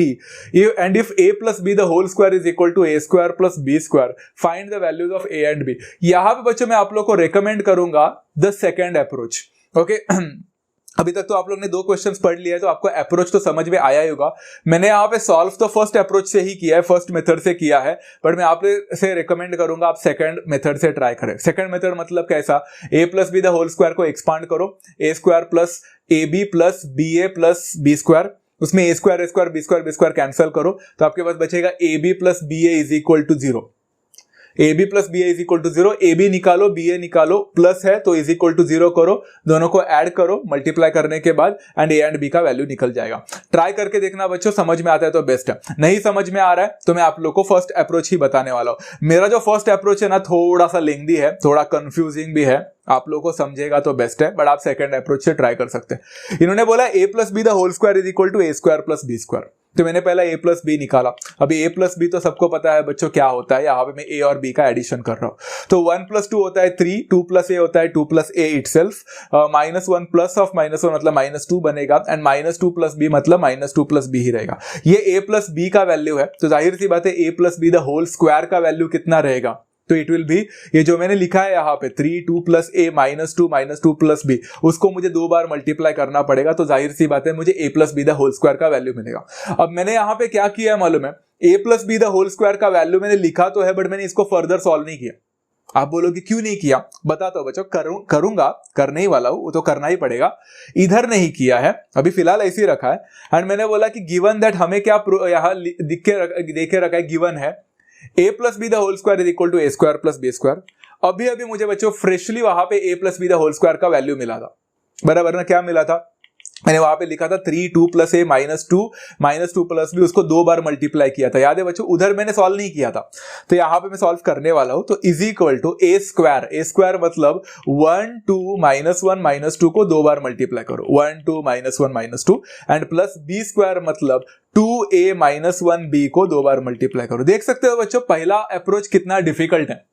and if a plus b the whole square is equal to a square plus b square, find the values of a and b। यहां पे बच्चों मैं आप लोग को recommend करूंगा the second approach. Okay, अभी तक तो आप लोग ने 2 क्वेश्चंस पढ़ लिया है, तो आपको अप्रोच तो समझ में आया ही होगा। मैंने यहाँ पे सॉल्व तो फर्स्ट अप्रोच से ही किया है, फर्स्ट मेथड से किया है, बट मैं आप से रिकमेंड करूंगा आप सेकंड मेथड से ट्राई करें। सेकंड मेथड मतलब कैसा, a plus B the whole square को एक्सपांड करो, a square plus A B plus B A plus B square, उसमें a square B square cancel करो, तो आपके पास बचेगा A B plus B A is equal to 0। A B plus B A is equal to 0, A B निकालो B A निकालो, plus है तो इज इक्वल टू 0 करो, दोनों को ऐड करो मल्टीप्लाई करने के बाद, एंड ए एंड बी का वैल्यू निकल जाएगा। ट्राई करके देखना बच्चों, समझ में आता है तो बेस्ट है, नहीं समझ में आ रहा है तो मैं आप लोग को फर्स्ट अप्रोच ही बताने वाला हूं। मेरा जो फर्स्ट अप्रोच है ना, थोड़ा सा लेंथी है, थोड़ा कंफ्यूजिंग भी है, आप लोगों को समझेगा तो बेस्ट है, बट आप सेकंड अप्रोच से ट्राई कर सकते हैं। इन्होंने बोला a plus B the whole square is equal to a square plus B square, तो मैंने पहला a प्लस बी निकाला। अभी a प्लस बी तो सबको पता है बच्चों क्या होता है, यहाँ पे मैं a और b का एडिशन कर रहा हूं। तो 1 प्लस 2 होता है 3, 2 प्लस a होता है 2 plus a itself, -1 plus of -1 मतलब -2 बनेगा, एंड -2 प्लस b मतलब -2 प्लस b ही रहेगा। ये a प्लस b का वैल्यू है, तो जाहिर सी बात है a plus B the whole square का वैल्यू कितना रहेगा, तो इट विल बी, ये जो मैंने लिखा है यहाँ पे 3 2 प्लस ए माइनस टू प्लस बी, उसको मुझे 2 बार मल्टीप्लाई करना पड़ेगा, तो जाहिर सी बात है मुझे A plus B the whole square का वैल्यू मिलेगा। अब मैंने यहाँ पे क्या किया है मालूम है, A plus B the whole square का वैल्यू मैंने लिखा तो है, बट मैंने इसको फर्दर सॉल्व नहीं किया। आप बोलोगे क्यों नहीं किया, बताता हूं बच्चों, करूंगा, करने ही वाला हूं, वो तो करना ही पड़ेगा। इधर नहीं किया है, अभी फिलहाल ऐसे ही रखा है। एंड मैंने बोला कि गिवन दैट, हमें क्या यहाँ देखे रखा है, गिवन है a plus B the whole square is equal to A square plus B square. अभी अभी मुझे बच्चों फ्रेशली वहां पे a plus B the whole square का वैल्यू मिला था, बराबर ना। क्या मिला था, मैंने वहां पे लिखा था 3 2 प्लस ए माइनस टू प्लस बी, उसको 2 बार मल्टीप्लाई किया था, याद है बच्चों। उधर मैंने सॉल्व नहीं किया था, तो यहां पे मैं सॉल्व करने वाला हूं। तो is equal to A square मतलब 1 2 -1 -2 को 2 बार मल्टीप्लाई करो, 1 2 -1 -2, एंड प्लस बी स्क्वायर मतलब 2a -1 b को 2 बार मल्टीप्लाई करो। देख सकते हो बच्चों पहला अप्रोच कितना डिफिकल्ट है,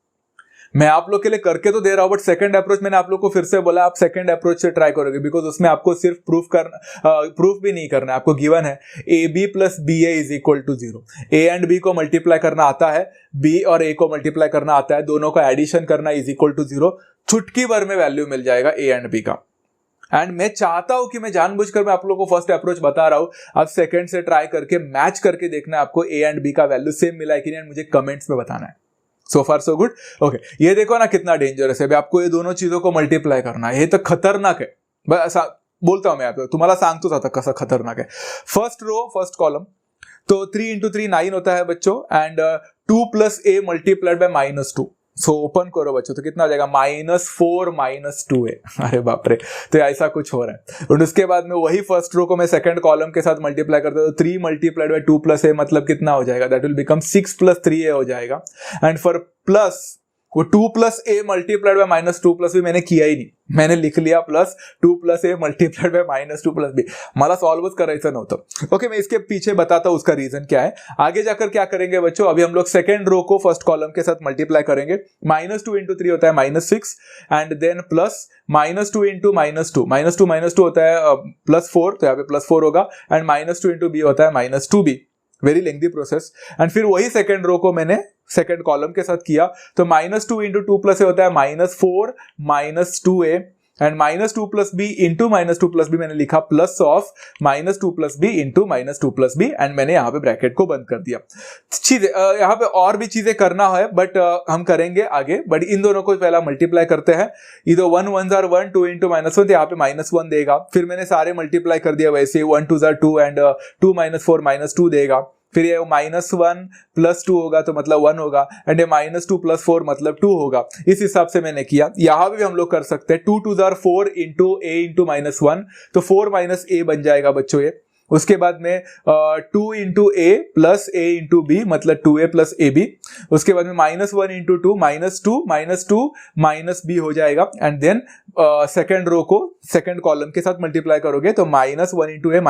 मैं आप लोग के लिए करके तो दे रहा हूं, बट सेकंड अप्रोच मैंने आप लोग को फिर से बोला आप सेकंड अप्रोच से ट्राई करोगे, बिकॉज उसमें आपको सिर्फ प्रूफ भी नहीं करना है, आपको गिवन है A B plus B A is equal to 0। A and B को मल्टीप्लाई करना आता है, बी और ए को मल्टीप्लाई करना आता है, दोनों का एडिशन करना इज इक्वल टू 0। चुटकी भर में वैल्यू मिल जाएगा ए एंड बी का। एंड मैं चाहता हूं कि मैं जानबूझकर मैं आप लोगों को फर्स्ट अप्रोच बता रहा हूं, आप सेकंड से ट्राई करके मैच करके देखना है आपको ए एंड बी का वैल्यू सेम मिला है कि नहीं, मुझे कमेंट्स में बताना है। सो फार सो गुड। ओके, ये देखो ना कितना डेंजरस है, अभी आपको ये दोनों चीजों को मल्टीप्लाई करना है, ये तो खतरनाक है। बस बोलता हूं मैं आपको, तुम्हारा सांगतोच आता कसा खतरनाक है। फर्स्ट रो फर्स्ट कॉलम, तो 3 × 3 9 होता है बच्चों, and 2 plus A multiplied by -2। So open करो बच्चों, तो कितना हो जाएगा -4 -2a। अरे बाप रे, तो ऐसा कुछ हो रहा है। और उसके बाद में वही फर्स्ट रो को मैं सेकंड कॉलम के साथ मल्टीप्लाई करता हूं, तो 3 मल्टीप्लाइड बाय 2 प्लस a मतलब कितना हो जाएगा, दैट विल बिकम 6 + 3a हो जाएगा। एंड फॉर प्लस वो 2 plus A multiplied by -2 plus B मैंने किया ही नहीं, मैंने लिख लिया plus 2 plus A multiplied by -2 plus B, मला सॉल्वच करायचं नव्हतं। ओके, मैं इसके पीछे बताता हूं उसका रीजन क्या है। आगे जाकर क्या करेंगे बच्चों, अभी हम लोग सेकंड रो को फर्स्ट कॉलम के साथ मल्टीप्लाई करेंगे। -2 × 3 होता है -6, एंड देन प्लस -2 × -2 होता है +4, तो यहाँ पे +4 होगा, एंड -2 × b होता है -2b। Very lengthy process. And फिर वही सेकंड रो को मैंने सेकंड कॉलम के साथ किया, तो -2 × 2 + a होता है -4 -2a, एंड -2 + b × -2 + b मैंने लिखा plus of -2 + b × -2 + b, and मैंने यहाँ पे ब्रैकेट को बंद कर दिया। चीजें यहाँ पे और भी चीजें करना है, बट हम करेंगे आगे, बट इन दोनों को पहला मल्टीप्लाई करते हैं। इधर 1 1 1 2 × -1, तो यहाँ पे -1 देगा। फिर मैंने सारे मल्टीप्लाई कर दिया वैसे, 1 2 2 एंड 2 -4 -2 देगा। फिर ये -1 + 2 होगा तो मतलब 1 होगा, एंड ये -2 + 4 मतलब 2 होगा। इस हिसाब से मैंने किया। यहां भी हम लोग कर सकते हैं 2 2 4 × a × -1, तो 4 - a बन जाएगा बच्चों ये। उसके बाद में 2 × a + a × b मतलब 2a + ab। उसके बाद में -1 × 2 -2 - b हो जाएगा, एंड देन सेकंड रो को सेकंड कॉलम के साथ मल्टीप्लाई करोगे तो -1 × a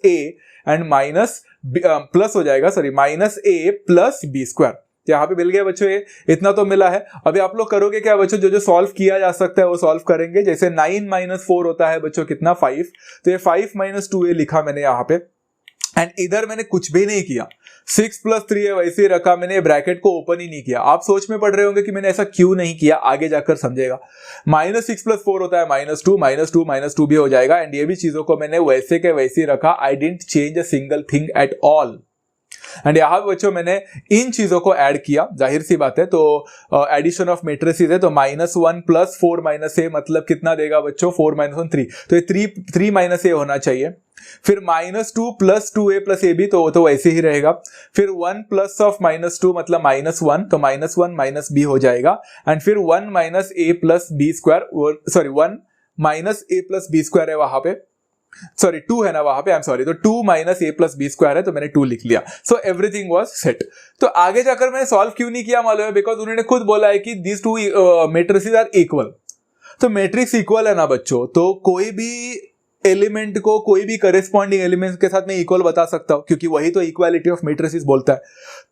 -a and minus plus हो जाएगा, सॉरी -a + b स्क्वायर। यहाँ पे मिल गया बच्चों, ये इतना तो मिला है। अभी आप लोग करोगे क्या बच्चों, जो सॉल्व किया जा सकता है वो सॉल्व करेंगे। जैसे 9 - 4 होता है बच्चों कितना 5, तो ये 5 - 2a लिखा मैंने यहाँ पे, एंड इधर मैंने कुछ भी नहीं किया, 6 + 3a वैसे ही रखा, मैंने ब्रैकेट को ओपन ही नहीं किया। आप सोच में पड़ रहे होंगे कि मैंने ऐसा क्यों नहीं किया, आगे जाकर समझेगा। -6 + 4 होता है -2 -2 भी हो जाएगा, एंड ये भी चीजों को मैंने वैसे के वैसे ही रखा। I didn't change a single thing at all. And यहाँ बच्चों मैंने इन चीजों को ऐड किया, जाहिर सी बात है, तो एडिशन ऑफ मैट्रिसेस है, तो -1 + 4 - a मतलब कितना देगा बच्चों, 4 - 1 3, तो ये 3 - a होना चाहिए। फिर -2 + 2a + ab, तो वैसे ही रहेगा। फिर 1 प्लस ऑफ -2 मतलब -1, तो -1 - b हो जाएगा, एंड फिर 1 - a + b square, sorry 1 - a + b square है वहां पे, सॉरी 2 है ना वहां पे, आई एम सॉरी, तो 2 - a + b स्क्वायर है, तो मैंने 2 लिख लिया। So everything was set. तो आगे जाकर मैंने सॉल्व क्यों नहीं किया मालूम है, बिकॉज उन्होंने खुद बोला है कि these two matrices are equal. तो मैट्रिक्स इक्वल है ना बच्चों, तो कोई भी एलिमेंट को कोई भी करेस्पॉन्डिंग एलिमेंट के साथ मैं इक्वल बता सकता हूं, क्योंकि वही तो इक्वालिटी ऑफ मैट्रिसेस बोलता है।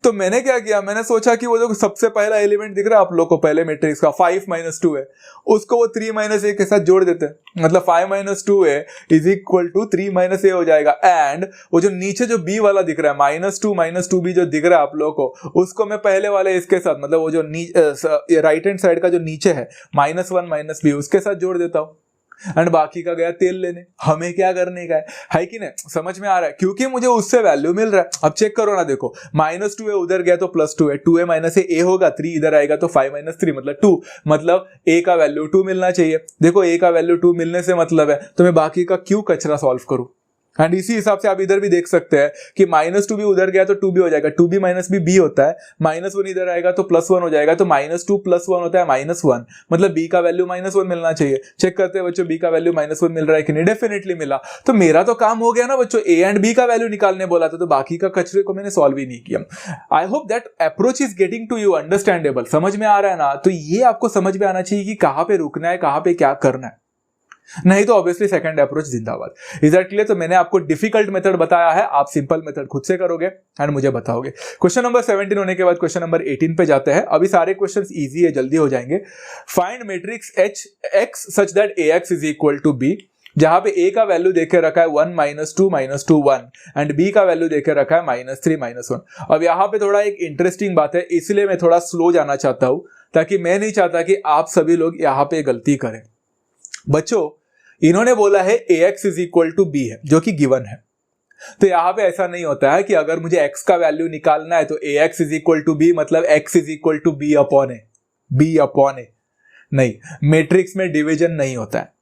तो मैंने क्या किया, मैंने सोचा कि वो जो सबसे पहला एलिमेंट दिख रहा है आप लोग को पहले मैट्रिक्स का 5 - 2 है, उसको वो 3 - a के साथ जोड़ देते हैं, मतलब 5 - 2a is equal to 3 - a हो जाएगा। एंड वो जो नीचे जो b वाला दिख रहा है -2 - 2b जो दिख रहा है आप लोग को, उसको मैं पहले वाले इसके साथ, मतलब वो जो राइट हैंड साइड का जो नीचे है -1 - b उसके साथ जोड़ देता हूं। एंड बाकी का गया तेल लेने। हमें क्या करने का है कि नहीं, समझ में आ रहा है, क्योंकि मुझे उससे वैल्यू मिल रहा है। अब चेक करो ना, देखो -2 है उधर गया तो +2 है, 2a - a होगा, 3 इधर आएगा तो 5 - 3 मतलब 2, मतलब a का वैल्यू 2 मिलना चाहिए। देखो a का वैल्यू 2 मिलने से मतलब है, तो मैं बाकी का क्यों कचरा सॉल्व करूं। एंड इसी हिसाब से आप इधर भी देख सकते हैं कि -2 भी उधर गया तो 2b हो जाएगा, 2b - b b होता है, -1 इधर आएगा तो +1 हो जाएगा, तो -2 + 1 होता है -1, मतलब b का वैल्यू -1 मिलना चाहिए। चेक करते हैं बच्चों b का वैल्यू -1 मिल रहा है कि नहीं, डेफिनेटली मिला। तो मेरा तो काम हो गया ना बच्चों, a एंड b का वैल्यू निकालने बोला था, तो बाकी का कचरे को मैंने सॉल्व ही नहीं किया। I hope that approach is getting to you understandable, समझ में आ रहा है ना। तो ये आपको समझ में आना चाहिए कि कहां पे रुकना है, कहां पे क्या करना है, नहीं तो ऑब्वियसली सेकंड अप्रोच जिंदाबाद। Is that clear. तो मैंने आपको डिफिकल्ट मेथड बताया है, आप सिंपल मेथड खुद से करोगे एंड मुझे बताओगे। क्वेश्चन नंबर 17 होने के बाद क्वेश्चन नंबर 18 पे जाते हैं। अभी सारे क्वेश्चंस इजी है, जल्दी हो जाएंगे। Find matrix H X such that AX is equal to B, जहां पे A का वैल्यू देके रखा है 1 - 2 - 2 1 एंड B का वैल्यू देके रखा है -3 - 1। अब यहां पे थोड़ा एक इंटरेस्टिंग बात है, इसलिए मैं थोड़ा स्लो जाना चाहता हूं, ताकि मैं नहीं चाहता कि आप सभी लोग यहां पे गलती करें। बच्चों इन्होंने बोला है AX is equal to B है, जो कि गिवन है। तो यहां पे ऐसा नहीं होता है कि अगर मुझे X का वैल्यू निकालना है तो AX is equal to B मतलब X is equal to B upon A। नहीं, मैट्रिक्स में डिवीजन नहीं होता है,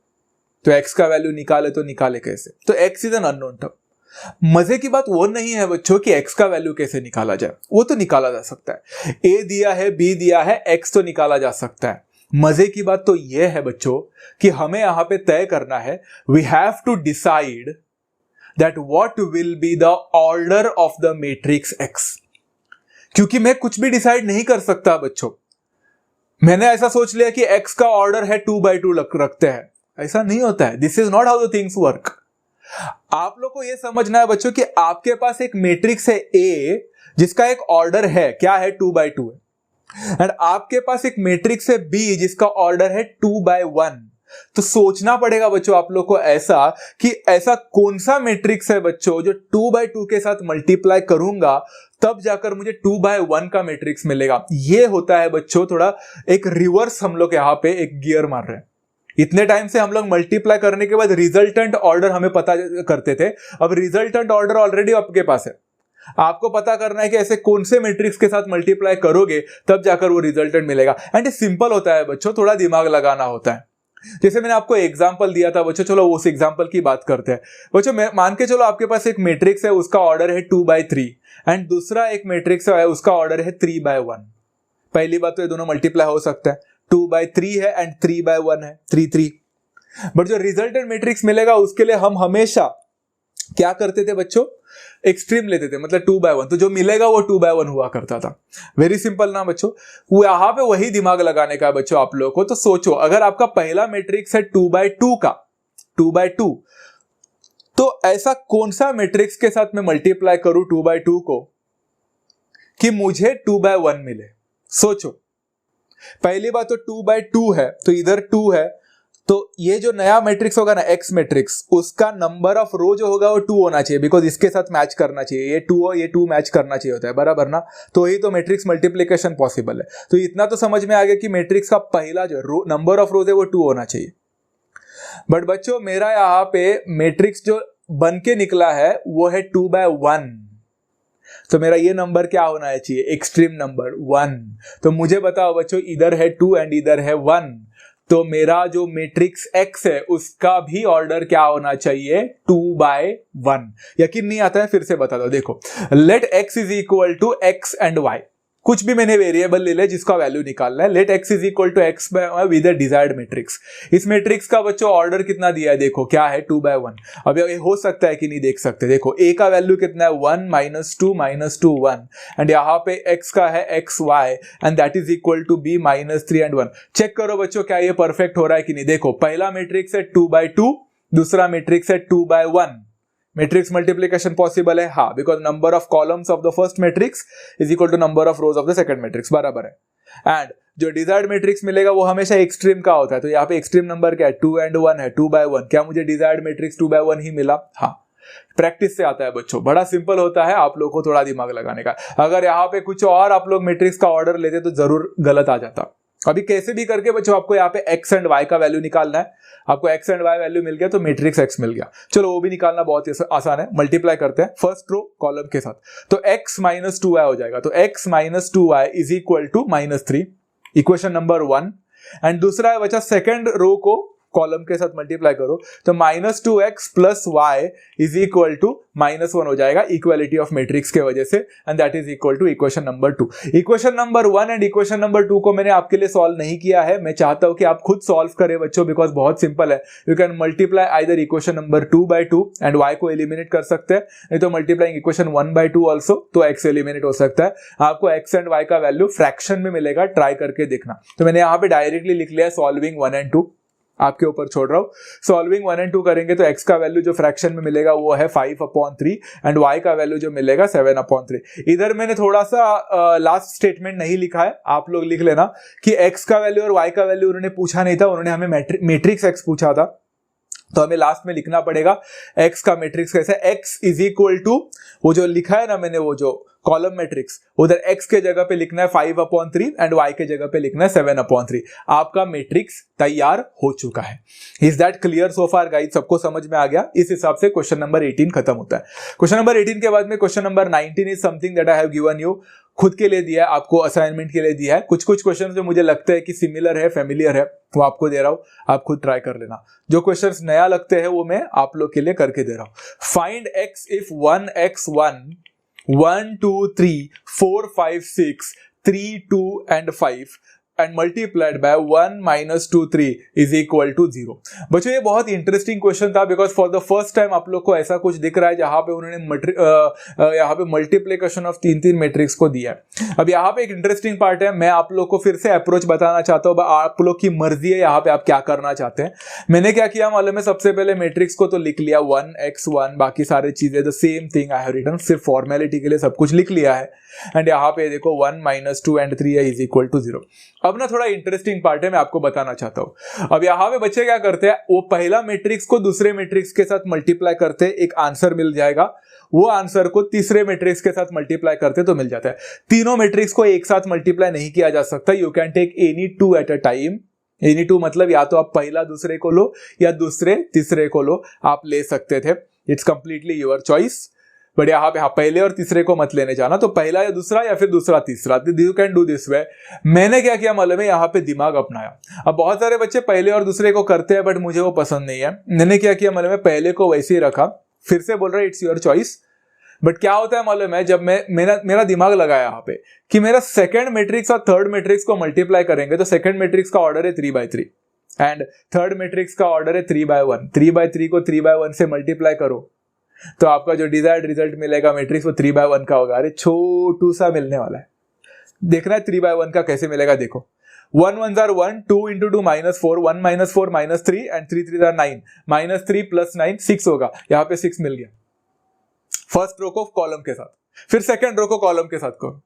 तो X का वैल्यू निकाले तो निकाले कैसे, तो X is an unknown term. मजे की बात वो नहीं है बच्चों कि X का वैल्यू कैसे निकाला जाए, वो तो निकाला जा सकता है। A दिया है, B दिया है, X तो निकाला जा सकता है। मजे की बात तो यह है बच्चों कि हमें यहां पे तय करना है, we have to decide that what will be the order of the matrix X। क्योंकि मैं कुछ भी डिसाइड नहीं कर सकता बच्चों। मैंने ऐसा सोच लिया कि X का ऑर्डर है 2/2 रखते हैं, ऐसा नहीं होता है। This is not how the things work. आप लोग को यह समझना है बच्चों कि आपके पास एक मैट्रिक्स है A जिसका एक ऑर्डर है, क्या है, 2/2 है, एंड आपके पास एक मैट्रिक्स है B जिसका ऑर्डर है 2/1। तो सोचना पड़ेगा बच्चों आप लोग को ऐसा कि ऐसा कौन सा मैट्रिक्स है बच्चों जो 2/2 के साथ मल्टीप्लाई करूंगा तब जाकर मुझे 2/1 का मैट्रिक्स मिलेगा। यह होता है बच्चों थोड़ा एक रिवर्स, हम लोग यहां पे एक गियर मार रहे हैं। इतने टाइम से हम लोग मल्टीप्लाई करने के बाद रिजल्टेंट ऑर्डर हमें पता करते थे, अब रिजल्टेंट ऑर्डर ऑलरेडी आपके पास है। आपको पता करना है कि ऐसे कौन से मैट्रिक्स के साथ मल्टीप्लाई करोगे तब जाकर वो रिजल्टेंट मिलेगा। एंड सिंपल होता है बच्चों, थोड़ा दिमाग लगाना होता है। जैसे मैंने आपको एग्जांपल दिया था बच्चों, चलो उस एग्जांपल की बात करते हैं बच्चों। मान के चलो आपके पास एक मैट्रिक्स है, उसका ऑर्डर है 2/3 एंड दूसरा एक मैट्रिक्स है उसका ऑर्डर है 3/1। पहली बात तो ये दोनों मल्टीप्लाई हो सकता है, 2/3 है एंड 3/1 है, 3 बट जो रिजल्टेंट मैट्रिक्स मिलेगा उसके लिए हम हमेशा क्या करते थे बच्चों, एक्सट्रीम लेते थे, मतलब 2/1। तो जो मिलेगा वो 2/1 हुआ करता था। वेरी सिंपल ना बच्चों, वो यहां पे वही दिमाग लगाने का है बच्चों आप लोगों को। तो सोचो अगर आपका पहला मैट्रिक्स है 2/2 का, 2/2, तो ऐसा कौन सा मैट्रिक्स के साथ मैं मल्टीप्लाई करूं 2/2 को कि मुझे 2/1 मिले। सोचो, पहली बात तो 2/2 है तो इधर 2 है, तो ये जो नया मैट्रिक्स होगा ना X मैट्रिक्स, उसका नंबर ऑफ रो जो होगा वो 2 होना चाहिए, बिकॉज इसके साथ मैच करना चाहिए, ये 2 और ये 2 मैच करना चाहिए होता है, बराबर ना। तो ही तो मैट्रिक्स मल्टीप्लिकेशन पॉसिबल है। तो इतना तो समझ में आ गया कि मैट्रिक्स का पहला जो रो नंबर ऑफ रोज है वो 2 होना चाहिए। बट बच्चों मेरा यहाँ पे मैट्रिक्स जो बन के निकला है वो है 2/1, तो मेरा ये नंबर क्या होना चाहिए, एक्सट्रीम नंबर 1। तो मुझे बताओ बच्चों, इधर है 2 एंड इधर है 1, तो मेरा जो मैट्रिक्स X है उसका भी ऑर्डर क्या होना चाहिए, 2/1। यकीन नहीं आता है, फिर से बता दो। देखो, let X is equal to X and Y, कुछ भी मैंने वेरिएबल ले लिया जिसका वैल्यू निकालना है। Let X is equal to X with the desired matrix. इस मैट्रिक्स का बच्चों ऑर्डर कितना दिया है, देखो क्या है, 2/1। अब ये हो सकता है कि नहीं, देख सकते। देखो A का वैल्यू कितना है, 1 - 2 - 1 एंड यहाँ पे X का है XY and that is equal to B -3 and 1। Check करो बच्चों क्या ये परफेक्ट हो रहा है कि नहीं। देखो पहला मैट्रिक्स है 2/2, दूसरा मैट्रिक्स है 2/1। मैट्रिक्स मल्टीप्लिकेशन पॉसिबल है, हाँ, because number of columns of the first matrix is equal to number of rows of the second matrix, बराबर है। एंड जो डिजायर्ड मैट्रिक्स मिलेगा वो हमेशा एक्सट्रीम का होता है, तो यहाँ पे एक्सट्रीम नंबर क्या है, 2 and 1 है, 2/1। क्या मुझे डिजायर्ड मैट्रिक्स 2/1 ही मिला? हाँ, प्रैक्टिस से आता है बच्चों, बड़ा सिंपल होता है, आप लोगों को थोड़ा दिमाग लगाने का। अगर यहाँ पे कुछ और आप लोग मैट्रिक्स का ऑर्डर लेते तो जरूर गलत आ जाता। अभी कैसे भी करके बच्चों आपको यहाँ पे x एंड y का वैल्यू निकालना है। आपको x एंड y वैल्यू मिल गया तो मैट्रिक्स x मिल गया। चलो वो भी निकालना बहुत आसान है, मल्टीप्लाई करते हैं फर्स्ट रो कॉलम के साथ, तो x माइनस 2y हो जाएगा। तो x minus 2y is equal to -3, equation number 1। And दूसरा है बच्चा सेकेंड रो को कॉलम के साथ मल्टीप्लाई करो तो -2x plus y is equal to -1 हो जाएगा, इक्वालिटी ऑफ मैट्रिक्स के वजह से, and that is equal to equation number 2। Equation number 1 and equation number 2 को मैंने आपके लिए सॉल्व नहीं किया है, मैं चाहता हूं कि आप खुद सॉल्व करें बच्चों, बिकॉज बहुत सिंपल है। You can multiply either equation number 2/2 and y को एलिमिनेट कर सकते हैं, नहीं तो मल्टीप्लाइंग इक्वेशन 1/2 ऑल्सो, तो x एलिमिनेट हो सकता है। आपको x एंड y का वैल्यू फ्रैक्शन में मिलेगा, ट्राई करके देखना। तो मैंने यहाँ पे डायरेक्टली लिख लिया सॉल्विंग 1 and 2, आपके ऊपर छोड़ रहा हूं। सॉल्विंग 1 and 2 करेंगे तो x का वैल्यू जो फ्रैक्शन में मिलेगा वो है 5/3 एंड y का वैल्यू जो मिलेगा 7/3। इधर मैंने थोड़ा सा लास्ट स्टेटमेंट नहीं लिखा है, आप लोग लिख लेना कि x का वैल्यू और y का वैल्यू उन्होंने पूछा नहीं था, उन्होंने हमें मैट्रिक्स x पूछा था, तो हमें लास्ट में लिखना पड़ेगा x का मैट्रिक्स कैसे, x इज इक्वल टू वो जो लिखा है ना मैंने, वो जो कॉलम मैट्रिक्स, उधर x के जगह पे लिखना है 5/3 एंड y के जगह पे लिखना है 7/3। आपका मैट्रिक्स तैयार हो चुका है। Is that clear so far guys? सबको समझ में आ गया? इस हिसाब से क्वेश्चन नंबर 18 खत्म होता है। क्वेश्चन नंबर 18 के बाद में question number 19 is something that I have given you, खुद के लिए दिया है, आपको असाइनमेंट के लिए दिया है। कुछ क्वेश्चंस जो मुझे लगता है कि सिमिलर है, फेमिलियर है, वो आपको दे रहा हूं, आप खुद ट्राई कर लेना। जो क्वेश्चंस नया लगते हैं वो मैं आप लोग के लिए करके दे रहा हूं। Find x if 1x1 1 2 3 4 5 6 3 2 and 5 and multiplied by 1 - 2 3 is equal to 0। बच्चों ये बहुत इंटरेस्टिंग क्वेश्चन था, because for the first time आप लोग को ऐसा कुछ दिख रहा है जहां पे उन्होंने यहाँ पे मल्टीप्लिकेशन ऑफ 3 मैट्रिक्स को दिया है। अब यहाँ पे एक इंटरेस्टिंग पार्ट है, मैं आप लोग को फिर से अप्रोच बताना चाहता हूँ, आप लोग की मर्जी है यहाँ पे आप क्या करना चाहते हैं। मैंने क्या किया मालूम है, सबसे पहले मैट्रिक्स को तो लिख लिया 1x1, बाकी सारी चीजें the same thing I have written, सिर्फ फॉर्मेलिटी के लिए सब कुछ लिख लिया है। एंड यहाँ पे देखो 1 - 2 and 3 इज इक्वल टू 0। अब ना थोड़ा इंटरेस्टिंग पार्ट है, मैं आपको बताना चाहता हूं। अब यहाँ पे बच्चे क्या करते हैं, वो पहला मैट्रिक्स को दूसरे मैट्रिक्स के साथ मल्टीप्लाई करते हैं, एक आंसर मिल जाएगा, वो आंसर को तीसरे मैट्रिक्स के साथ मल्टीप्लाई करते तो मिल जाता है। तीनों मैट्रिक्स को एक साथ मल्टीप्लाई नहीं किया जा सकता, you can take any 2 at a time. Any 2 मतलब या तो आप पहला दूसरे को लो या दूसरे तीसरे को लो, आप ले सकते थे, it's completely your choice. But यहाँ पे पहले और तीसरे को मत लेने जाना, तो पहला या दूसरा या फिर दूसरा तीसरा, you can do this way. मैंने क्या किया मालूम है, यहाँ पे दिमाग अपनाया। अब बहुत सारे बच्चे पहले और दूसरे को करते हैं, बट मुझे वो पसंद नहीं है। मैंने क्या किया मालूम है, पहले को वैसे ही रखा, फिर से बोल रहा है इट्स योर चॉइस। बट क्या होता है मालूम है, जब मेरा दिमाग लगाया यहाँ पे कि मेरा सेकंड मैट्रिक्स और थर्ड मैट्रिक्स को मल्टीप्लाई करेंगे, तो सेकंड मैट्रिक्स का ऑर्डर है 3/3 एंड थर्ड मैट्रिक्स का ऑर्डर है 3/1। 3/3 को 3/1 से मल्टीप्लाई करो तो आपका जो डिजायर्ड रिजल्ट मिलेगा मैट्रिक्स वो 3/1 का होगा। अरे छोटू सा मिलने वाला है, देखना है 3/1 का कैसे मिलेगा। देखो 1 1s are 1, 2 into 2 -4, 1 - 4 -3 and 3 3s are 9, -3 + 9 6 होगा। यहाँ पे 6 मिल गया फर्स्ट रो को कॉलम के साथ, फिर सेकंड रो को कॉलम के साथ करो।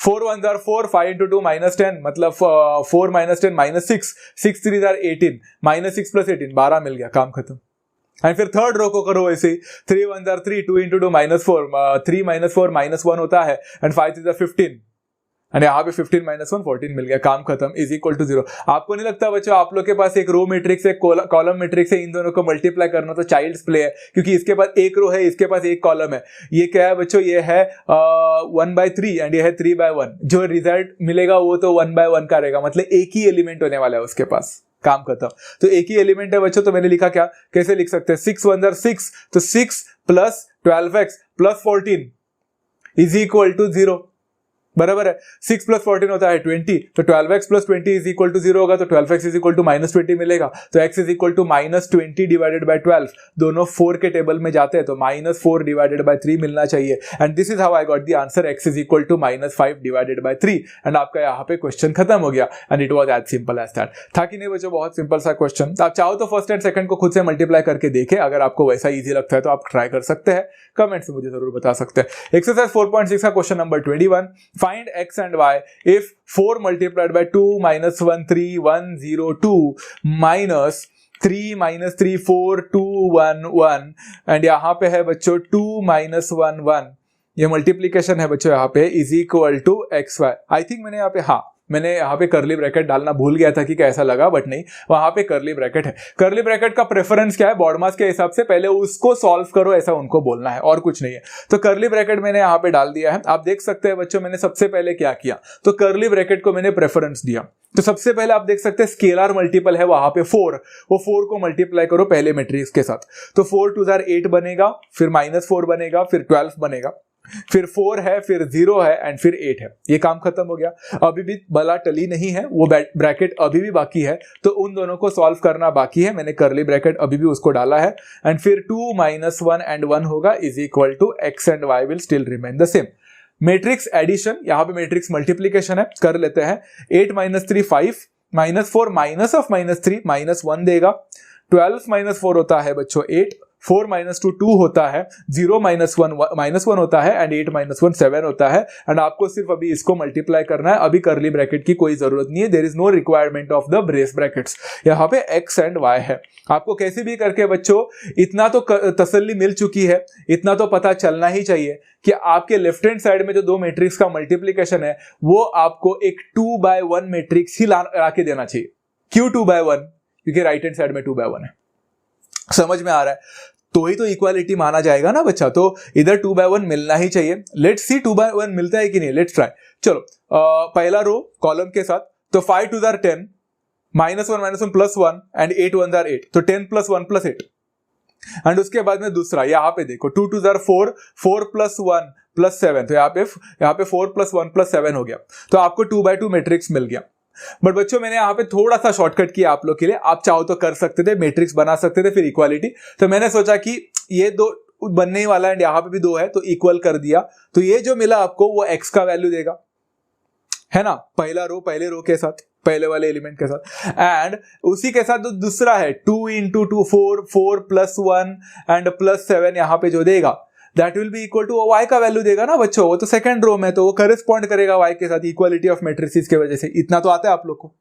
4 1s are 4, 5 into 2 -10 मतलब 4 - 10 -6, 6 3s are 18, -6 + 18 12 मिल गया, काम खत्म। एंड फिर थर्ड रो को करो ऐसे ही, 3 1s are 3, 2 into 2 -4, 3 - 4 -1 होता है एंड 5 3s are 15 एंड यहाँ पे 15 - 1 14 मिल गया, काम खत्म, इज इक्वल टू 0। आपको नहीं लगता बच्चों आप लोग के पास एक रो मैट्रिक्स है, कॉलम मैट्रिक्स है, इन दोनों को मल्टीप्लाई करना तो चाइल्ड्स प्ले है, क्योंकि इसके पास एक रो है, इसके पास एक कॉलम है। ये क्या है बच्चों, ये है 1/3 एंड ये है 3/1। जो रिजल्ट मिलेगा वो तो 1/1 का रहेगा, मतलब एक ही एलिमेंट होने वाला है उसके पास, काम खत्म। तो एक ही एलिमेंट है बच्चों, तो मैंने लिखा क्या, कैसे लिख सकते हैं, 6 1s are 6, तो 6 + 12x + 14 इज इक्वल टू 0। बराबर है। 6 प्लस 14 होता है 20, तो 12x plus 20 is equal to 0 होगा, तो 12x इज इक्वल टू -20 मिलेगा, तो x is equal to -20 divided by 12, दोनों 4 के टेबल में जाते हैं तो -4 डिवाइडेड बाय 3 मिलना चाहिए, and this is how I got the answer, x is equal to -5 divided by 3, and आपका यहाँ पे क्वेश्चन खत्म हो गया, and it was as simple as that. था कि नहीं बच्चों, बहुत सिंपल सा क्वेश्चन। आप चाहो तो फर्स्ट एंड सेकंड को खुद से मल्टीप्लाई करके देखें, अगर आपको वैसा इजी लगता है तो आप ट्राई कर सकते हैं, कमेंट से मुझे जरूर बता सकते हैं। एक्सरसाइज 4.6 का question number 21, find x and y if 4 multiplied by 2 minus 1 3 1 0 2 minus 3 minus 3 4 2 1 1, and यहाँ पे है बच्चों 2 minus 1 1, ये मल्टीप्लीकेशन है बच्चों यहाँ पे, is equal to X Y. I think मैंने यहाँ पे, हाँ मैंने यहाँ पे करली ब्रैकेट डालना भूल गया था कि कैसा लगा, बट नहीं, वहां पे करली ब्रैकेट है। करली ब्रैकेट का प्रेफरेंस क्या है, बॉडमास के हिसाब से पहले उसको सॉल्व करो, ऐसा उनको बोलना है और कुछ नहीं है। तो करली ब्रैकेट मैंने यहाँ पे डाल दिया है। आप देख सकते हैं बच्चों, मैंने सबसे पहले क्या किया, तो करली ब्रैकेट को मैंने प्रेफरेंस दिया। तो सबसे पहले आप देख सकते हैं स्केलर मल्टीपल है वहां पे 4, वो 4 को मल्टीप्लाई करो पहले मैट्रिक्स के साथ, तो 4 2 8 बनेगा, फिर -4 बनेगा, फिर 12 बनेगा, फिर 4 है, फिर 0 है, एंड फिर 8 है। ये काम खत्म हो गया। अभी भी बला टली नहीं है, वो ब्रैकेट अभी भी बाकी है, तो उन दोनों को सॉल्व करना बाकी है। मैंने करली ब्रैकेट अभी भी उसको डाला है, एंड फिर 2 - 1 एंड 1 होगा, is equal to x and y will still remain the same. Matrix addition, यहां पे मैट्रिक्स मल्टीप्लीकेशन है, कर लेते हैं। 8 - 3 5, -4 माइनस ऑफ -3 -1 देगा, 12 - 4 होता है बच्चों 8, 4 - 2 2 होता है, 0 - 1 होता है, एंड 8 - 1 7 होता है, एंड आपको सिर्फ अभी इसको मल्टीप्लाई करना है। अभी करली ब्रैकेट की कोई जरूरत नहीं है, there is no requirement of the brace brackets. यहाँ पे x एंड y है। आपको कैसे भी करके बच्चों इतना तो तसल्ली मिल चुकी है, इतना तो पता चलना ही चाहिए कि आपके लेफ्ट हैंड साइड में जो दो मैट्रिक्स का मल्टीप्लीकेशन है वो आपको एक 2/1 मैट्रिक्स ही ला के देना चाहिए। क्यों 2/1? क्योंकि राइट हैंड साइड में 2/1 है। समझ में आ रहा है? तो ही तो इक्वालिटी माना जाएगा ना बच्चा, तो इधर 2/1 मिलना ही चाहिए। लेट्स सी 2/1 मिलता है कि नहीं, लेट्स ट्राई। चलो पहला रो कॉलम के साथ, तो 5 2 10, -1 -1 +1 एंड 8 1 8, तो 10 + 1 + 8। एंड उसके बाद में दूसरा, यहाँ पे देखो 2 2 4, 4 + 1 + 7, तो यहाँ पे 4 + 1 + 7 हो गया, तो आपको 2/2 मैट्रिक्स मिल गया। बट बच्चों मैंने यहाँ पे थोड़ा सा शॉर्टकट किया आप लोग के लिए, आप चाहो तो कर सकते थे, मैट्रिक्स बना सकते थे फिर इक्वालिटी। तो मैंने सोचा कि ये दो बनने ही वाला है, यहाँ पे भी 2 है, तो इक्वल कर दिया, तो ये जो मिला आपको वो x का वैल्यू देगा, है ना, पहले रो के साथ, पहले वाले एलिमेंट के साथ। एंड उसी के साथ जो दूसरा है 2 × 2 4, 4 + 1 एंड +7 यहाँ पे जो देगा that will be equal to y का वैल्यू देगा ना बच्चों, वो तो सेकंड रो में, तो वो करेस्पॉन्ड करेगा y के साथ, इक्वालिटी ऑफ मैट्रिसेस के वजह से। इतना तो आता है आप लोग को,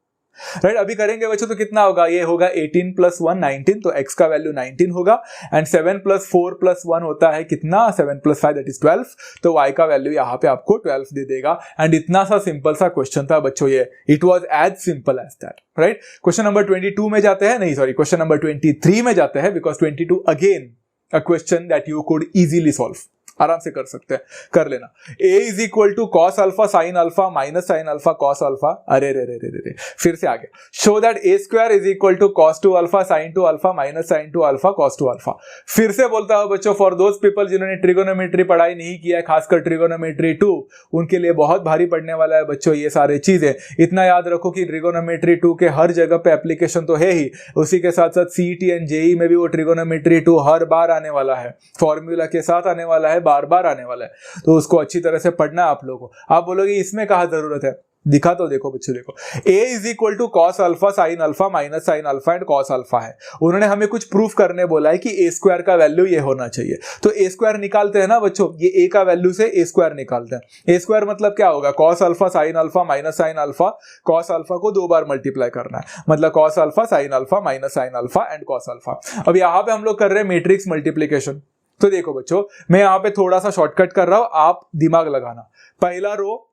राइट? अभी करेंगे बच्चों तो कितना होगा, ये होगा 18 + 1 19, तो x का वैल्यू 19 होगा, एंड 7 + 4 + 1 होता है कितना, 7 + 5 दैट इज 12, तो y का वैल्यू यहाँ पे आपको 12 दे देगा। एंड इतना सा सिंपल सा क्वेश्चन था बच्चों ये, it was as simple as that, right? Question number 22 में जाते हैं, नहीं सॉरी क्वेश्चन नंबर 23 में जाते हैं, because 22 again a question that you could easily solve, आराम से कर सकते हैं, कर लेना। a is equal to cos alpha sin alpha minus sin alpha cos alpha, अरे रे रे रे रे, फिर से आगे, show that a² is equal to cos 2 alpha sin 2 alpha minus sin 2 alpha cos 2 alpha. फिर से बोलता हूं बच्चों, फॉर दोज पीपल जिन्होंने ट्रिगोनोमेट्री पढ़ाई नहीं किया है, खासकर ट्रिगोनोमेट्री 2, उनके लिए बहुत भारी पड़ने वाला है बच्चों ये सारे चीजें। इतना याद रखो कि ट्रिगोनोमेट्री 2 के हर जगह पे एप्लीकेशन तो है ही, उसी के साथ साथ CET एंड JEE में भी वो ट्रिगोनोमेट्री 2 हर बार आने वाला है, फॉर्मूला के साथ आने वाला है, बार बार आने वाला है, तो उसको अच्छी तरह से पढ़ना आप लोगों को। आप बोलोगे इसमें कहाँ जरूरत है, दिखा तो देखो बच्चों, देखो a is equal to cos alpha sin alpha minus sin alpha and cos alpha है। उन्होंने हमें कुछ प्रूफ करने बोला है कि a² का वैल्यू ये होना चाहिए, तो a² निकालते हैं ना बच्चों, ये a का वैल्यू से a² निकालते हैं। a² मतलब क्या होगा, cos alpha sin alpha minus sin alpha, cos alpha को 2 बार मल्टीप्लाई करना है, मतलब cos alpha sin alpha minus sin alpha and cos alpha. अब यहाँ पे हम लोग कर रहे हैं मैट्रिक्स मल्टीप्लीकेशन। तो देखो बच्चों, मैं यहाँ पे थोड़ा सा शॉर्टकट कर रहा हूं, आप दिमाग लगाना। पहला रो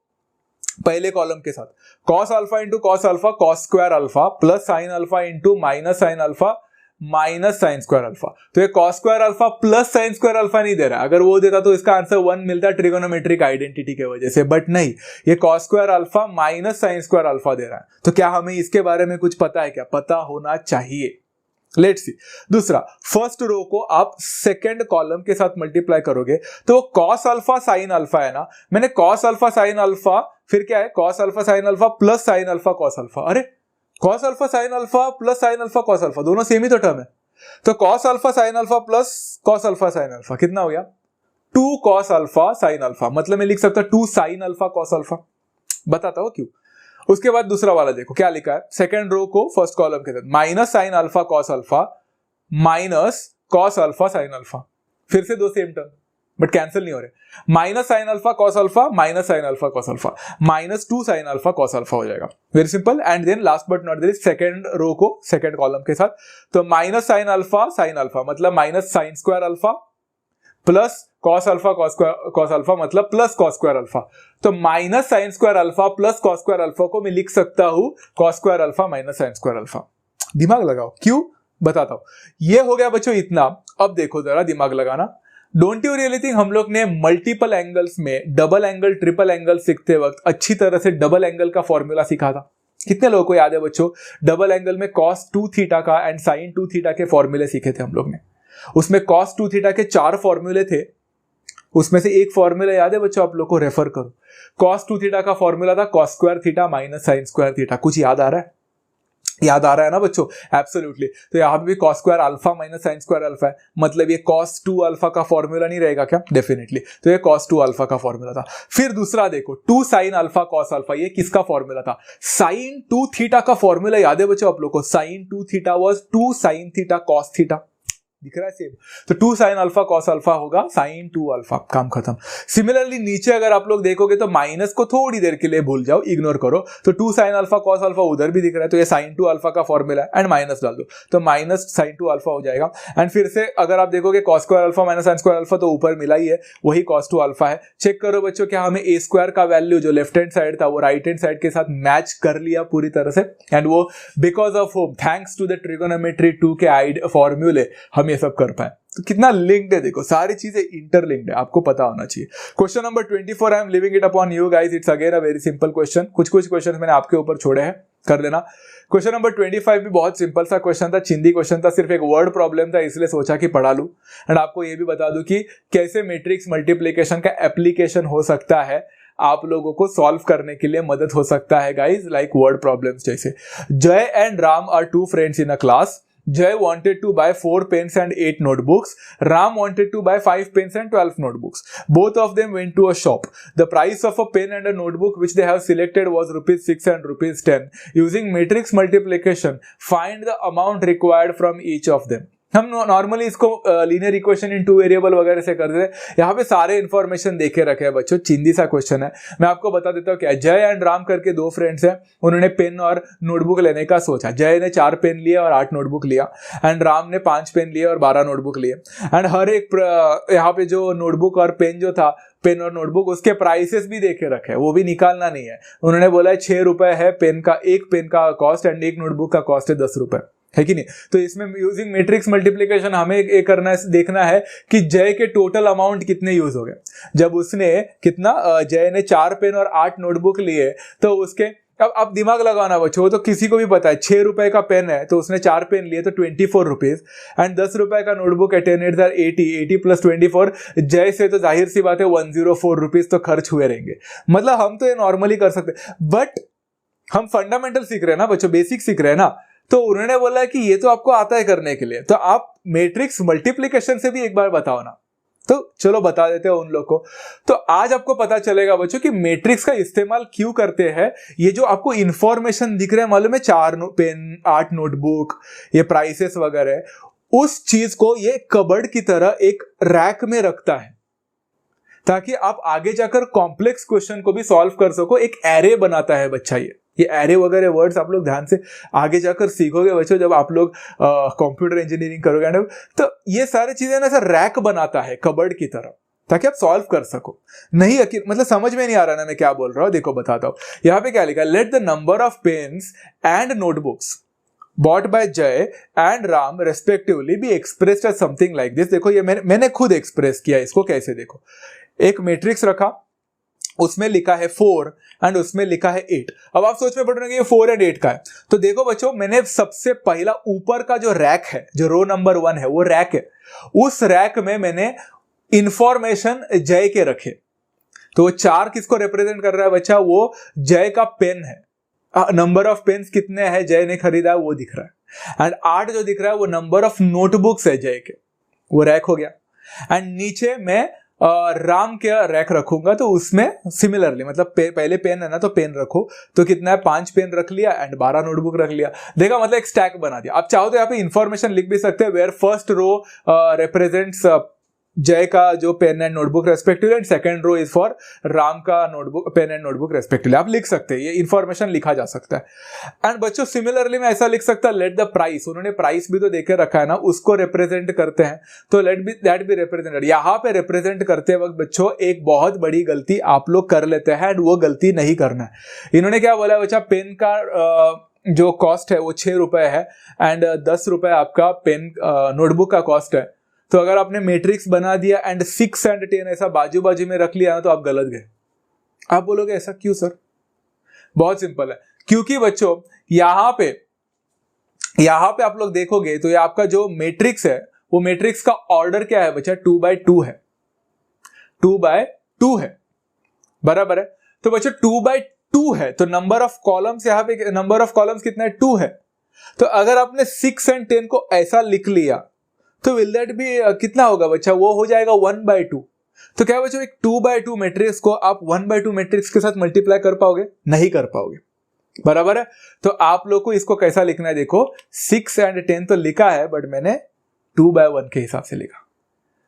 पहले कॉलम के साथ, cos alpha into cos alpha cos² alpha plus sin alpha into minus sin alpha minus sin² alpha. तो ये cos² alpha plus sin² alpha नहीं दे रहा है, अगर वो देता तो इसका आंसर 1 मिलता ट्रिगोनोमेट्रिक आइडेंटिटी के वजह से, बट नहीं, ये cos² alpha minus sin² alpha दे रहा है। तो क्या हमें इसके बारे में कुछ पता है क्या? पता होना चाहिए, लेट्स सी। दूसरा, फर्स्ट रो को आप सेकंड कॉलम के साथ मल्टीप्लाई करोगे तो कॉस अल्फा साइन अल्फा है ना, मैंने कॉस अल्फा साइन अल्फा, फिर क्या है cos alpha sine alpha plus sine alpha cos alpha, अरे cos alpha sine alpha plus sine alpha cos alpha दोनों सेम ही तो टर्म है, तो cos alpha sine alpha plus cos alpha sine alpha कितना हो गया 2 कॉस अल्फा साइन अल्फा, मतलब मैं लिख सकता 2 साइन अल्फा कॉस अल्फा, बताता हूं क्यों। उसके बाद दूसरा वाला देखो क्या लिखा है, सेकंड रो को फर्स्ट कॉलम के साथ minus sine alpha cos alpha minus cos alpha sine alpha, फिर से दो सेम टर्म बट कैंसिल नहीं हो रहे, minus sine alpha cos alpha minus sine alpha cos alpha minus 2 sine alpha cos alpha हो जाएगा, very simple. And then last but not the least second row को second column के साथ, तो minus sine alpha मतलब minus sine square alpha plus cos alpha cos alpha मतलब plus cos square alpha, तो minus sine square alpha plus cos square alpha को मैं लिख सकता हूं cos square alpha minus sine square alpha. दिमाग लगाओ, क्यों बताता हूं। ये हो गया बच्चों इतना। अब देखो जरा दिमाग लगाना, डोंट यू रियली थिंक हम लोग ने मल्टीपल एंगल्स में डबल एंगल ट्रिपल एंगल सीखते वक्त अच्छी तरह से डबल एंगल का फॉर्मूला सीखा था। कितने लोगों को याद है बच्चों, डबल एंगल में cos 2 थीटा का एंड sin 2 थीटा के फॉर्मूले सीखे थे हम लोग ने। उसमें cos 2 थीटा के 4 फॉर्मूले थे, उसमें से एक फॉर्मूला याद है बच्चों, आप लोग को रेफर करो। cos 2 थीटा का फॉर्मूला था cos square theta minus sine square theta. कुछ याद आ रहा है? याद आ रहा है ना बच्चों? एब्सोल्युटली। तो यहाँ पे भी cos square alpha minus sine square alpha है, मतलब ये cos 2 अल्फा का फॉर्मूला नहीं रहेगा क्या? डेफिनेटली। तो ये cos 2 अल्फा का फॉर्मूला था। फिर दूसरा देखो 2 साइन अल्फा cos अल्फा, ये किसका फॉर्मूला था? साइन 2 थीटा का फॉर्मूला याद है बच्चों आप लोग को? Sine 2 theta was 2 sine theta cos theta, दिख रहा है सेम। तो 2 साइन अल्फा cos अल्फा होगा साइन 2 अल्फा, काम खत्म। सिमिलरली नीचे अगर आप लोग देखोगे तो माइनस को थोड़ी देर के लिए भूल जाओ, इग्नोर करो, तो 2 साइन अल्फा cos अल्फा उधर भी दिख रहा है, तो ये साइन 2 अल्फा का फॉर्मूला है एंड माइनस डाल दो तो माइनस साइन 2 अल्फा हो जाएगा। एंड फिर से अगर आप देखोगे cos square alpha minus sine square alpha तो ऊपर मिला ही है, वही cos 2 अल्फा है। चेक करो बच्चों क्या हमें a स्क्वायर का वैल्यू जो लेफ्ट हैंड साइड था वो राइट हैंड साइड के साथ मैच कर लिया पूरी तरह से, एंड वो because of thanks to the trigonometry 2 के फॉर्मूले हम ये सब कर पाए। तो कितना लिंक्ड है देखो, सारी चीजें इंटरलिंक्ड है, आपको पता होना चाहिए। Question number 24 I am living it upon you guys, it's again a very simple question. कुछ क्वेश्चन मैंने आपके ऊपर छोड़े हैं, कर लेना। क्वेश्चन नंबर 25 भी बहुत सिंपल सा क्वेश्चन था, चिंदी क्वेश्चन था, सिर्फ एक वर्ड प्रॉब्लम था, इसलिए सोचा कि पढ़ा लूं। एंड आपको ये भी बता दूं कि कैसे मैट्रिक्स मल्टीप्लिकेशन का एप्लीकेशन हो सकता है, आप लोगों को सॉल्व करने के लिए मदद हो सकता है गाइस, लाइक वर्ड प्रॉब्लम्स जैसे। Jay and Ram are 2 friends in a class. Jay wanted to buy 4 pens and 8 notebooks. Ram wanted to buy 5 pens and 12 notebooks. Both of them went to a shop. The price of a pen and a notebook which they have selected was ₹6 and ₹10. Using matrix multiplication, find the amount required from each of them. हम normally इसको linear equation in 2 variable वगैरह से करते हैं। यहाँ पे सारे information देखे रखे हैं बच्चों, चिंदी सा क्वेश्चन है। मैं आपको बता देता हूँ क्या। जय एंड राम करके 2 फ्रेंड्स हैं, उन्होंने पेन और नोटबुक लेने का सोचा। जय ने 4 पेन लिए और 8 नोटबुक लिया, एंड राम ने 5 पेन लिए और 12 नोटबुक लिए। एंड हर एक यहाँ पे जो नोटबुक और पेन जो था, पेन और नोटबुक, उसके प्राइसेस भी देखे रखे हैं, वो भी निकालना नहीं है। उन्होंने बोला है 6 रुपए है पेन का, एक पेन का कॉस्ट, एंड एक नोटबुक का कॉस्ट है 10 रुपए, है कि नहीं। तो इसमें यूजिंग मैट्रिक्स मल्टीप्लिकेशन हमें ये करना है, देखना है कि जय के टोटल अमाउंट कितने यूज हो गए। जब उसने कितना, जय ने 4 पेन और 8 नोटबुक लिए, तो उसके अब दिमाग लगाना बच्चों, तो किसी को भी पता है 6 रुपए का पेन है तो उसने 4 पेन लिए तो 24 रुपीज, एंड 10 रुपए का नोटबुक है 10 8 80 प्लस 24, जय से तो जाहिर सी बात है 104 रुपीज तो खर्च हुए रहेंगे। मतलब हम तो ये नॉर्मली कर सकते, बट हम फंडामेंटल सीख रहे हैं ना बच्चों, बेसिक सीख रहे हैं ना। तो उन्होंने बोला कि ये तो आपको आता है करने के लिए, तो आप मैट्रिक्स मल्टीप्लिकेशन से भी एक बार बताओ ना। तो चलो बता देते हैं उन लोग को। तो आज आपको पता चलेगा बच्चों कि मैट्रिक्स का इस्तेमाल क्यों करते हैं। ये जो आपको इंफॉर्मेशन दिख रहा है मालूम है, 4 पेन 8 नोटबुक, ये प्राइसेस वगैरह, उस चीज को ये कबर्ड की तरह एक रैक में रखता है, ताकि आप आगे जाकर कॉम्प्लेक्स क्वेश्चन को भी सॉल्व कर सको। एक एरे बनाता है बच्चा। ये एरे वगैरह वर्ड्स आप लोग ध्यान से आगे जाकर सीखोगे बच्चों, जब आप लोग कंप्यूटर इंजीनियरिंग करोगे ना, तो ये सारी चीजें ना ऐसा रैक बनाता है कबर्ड की तरह, ताकि आप सॉल्व कर सको। नहीं मतलब समझ में नहीं आ रहा ना मैं क्या बोल रहा हूं, देखो बताता हूं। यहां पे क्या लिखा है, let the number of pens and notebooks bought by Jay and Ram respectively be expressed as something like this. देखो ये मैंने खुद एक्सप्रेस किया इसको, कैसे देखो, एक मैट्रिक्स रखा, उसमें लिखा है 4 एंड उसमें लिखा है 8। अब आप सोच में पड़ रहे हैं कि ये 4 एंड 8 का है। तो देखो बच्चों, मैंने सबसे पहला ऊपर का जो रैक है, जो रो नंबर 1 है, वो रैक है, उस रैक में मैंने इंफॉर्मेशन जय के रखे। तो वो 4 किसको रिप्रेजेंट कर रहा है बच्चा? वो जय का पेन है, नंबर ऑफ पेन्स कितने हैं जय ने खरीदा है वो दिख रहा है। एंड 8 जो दिख रहा है वो नंबर ऑफ नोटबुक्स है जय के, वो रैक हो गया। एंड नीचे मैं राम के रैक रखूंगा, तो उसमें सिमिलरली मतलब पहले पेन है ना, तो पेन रखो, तो कितना है 5 पेन रख लिया एंड 12 नोटबुक रख लिया। देखा, मतलब एक स्टैक बना दिया। आप चाहो तो यहाँ पे इंफॉर्मेशन लिख भी सकते हैं, where first row represents Jay का जो pen and notebook respectively and second row is for Ram का notebook pen and notebook respectively. आप लिख सकते हैं, ये इंफॉर्मेशन लिखा जा सकता है। एंड बच्चों सिमिलरली मैं ऐसा लिख सकता लेट द प्राइस, उन्होंने प्राइस भी तो देके रखा है ना, उसको रिप्रेजेंट करते हैं, तो let be that be represented. यहाँ पे रिप्रेजेंट करते वक्त बच्चों एक बहुत बड़ी गलती आप लोग कर लेते हैं एंड वो गलती नहीं करना है। इन्होंने क्या बोला बच्चा, पेन का जो कॉस्ट है वो 6 रुपए है एंड 10 रुपए आपका पेन नोटबुक का कॉस्ट है। तो अगर आपने मैट्रिक्स बना दिया एंड 6 एंड 10 ऐसा बाजू बाजू में रख लिया ना, तो आप गलत गए। आप बोलोगे ऐसा क्यों सर? बहुत सिंपल है, क्योंकि बच्चों यहाँ पे आप लोग देखोगे तो ये आपका जो मैट्रिक्स है, वो मैट्रिक्स का ऑर्डर क्या है बच्चा? 2x2 है, 2x2 है, बराबर है। तो बच्चों 2x2 है, तो नंबर ऑफ कॉलम्स, यहाँ पे नंबर ऑफ कॉलम्स कितना है? 2 है। तो अगर आपने 6 एंड 10 को ऐसा लिख लिया तो विल दैट भी कितना होगा बच्चा? वो हो जाएगा 1/2। तो क्या बच्चों एक 2x2 मैट्रिक्स को आप 1/2 मैट्रिक्स के साथ मल्टीप्लाई कर पाओगे? नहीं कर पाओगे, बराबर है। तो आप लोग को इसको कैसा लिखना है? देखो 6 एंड 10 तो लिखा है, बट मैंने 2/1 के हिसाब से लिखा।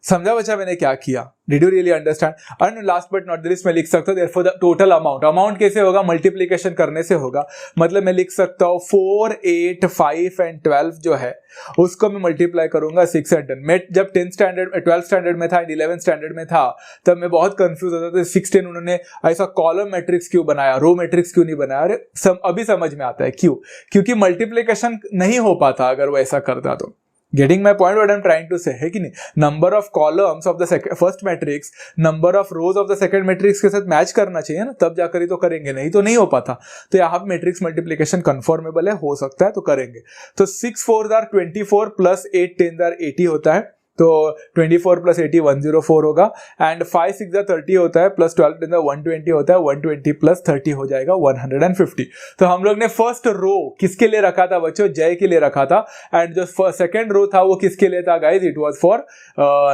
समझा बच्चा मैंने क्या किया? Did you really understand? And last but not the least मैं लिख सकता हूँ देयरफॉर द टोटल अमाउंट कैसे होगा? मल्टीप्लीकेशन करने से होगा। मतलब मैं लिख सकता हूँ 4, 8, 5 एंड 12 जो है उसको मैं मल्टीप्लाई करूंगा 6 एंड 10। मैं जब 12 स्टैंडर्ड में था, 11 स्टैंडर्ड में था, तब मैं बहुत कंफ्यूज होता था 6, 10 उन्होंने ऐसा कॉलम मैट्रिक्स क्यों बनाया, रो मैट्रिक्स क्यों नहीं बनाया? अरे अभी समझ में आता है क्यों, क्योंकि मल्टीप्लीकेशन नहीं हो पाता अगर वो ऐसा करता। तो getting my point what I am trying to say, है कि नहीं? Number of columns of the first matrix number of rows of the second matrix के साथ मैच करना चाहिए ना, तब जाकर ही तो करेंगे, नहीं तो नहीं हो पाता। तो यहाँ पे मैट्रिक्स मल्टीप्लिकेशन कंफर्मेबल है, हो सकता है तो करेंगे। तो 6 4s are 24 plus 8 10s are 80 होता है, तो 24 प्लस 80 104 होगा। एंड 5 6 30 होता है, प्लस 12 10 120 होता है, 120 प्लस 30 हो जाएगा 150। तो हम लोग ने फर्स्ट रो किसके लिए रखा था बच्चों? जय के लिए रखा था। एंड जो सेकंड रो था वो किसके लिए था guys? It was for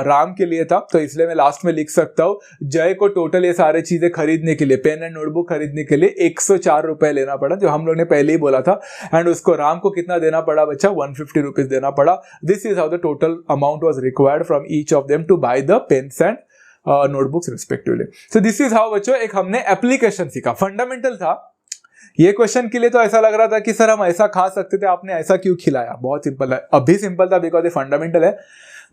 Ram के लिए था। तो इसलिए मैं लास्ट में लिख सकता हूँ जय को टोटल ये सारे चीजें खरीदने के लिए, पेन एंड नोटबुक खरीदने के लिए 104 रुपए लेना पड़ा, जो हम लोग ने पहले ही बोला था। एंड उसको राम को कितना देना पड़ा बच्चा? 150 रुपीज देना पड़ा। This is how the total amount was required from each of them to buy the pens and notebooks respectively. So this is how बच्चों एक हमने एप्लीकेशन सीखा, फंडामेंटल था। ये क्वेश्चन के लिए तो ऐसा लग रहा था कि सर हम ऐसा खा सकते थे, आपने ऐसा क्यों खिलाया? बहुत सिंपल है, अभी सिंपल था बिकॉज ये फंडामेंटल है,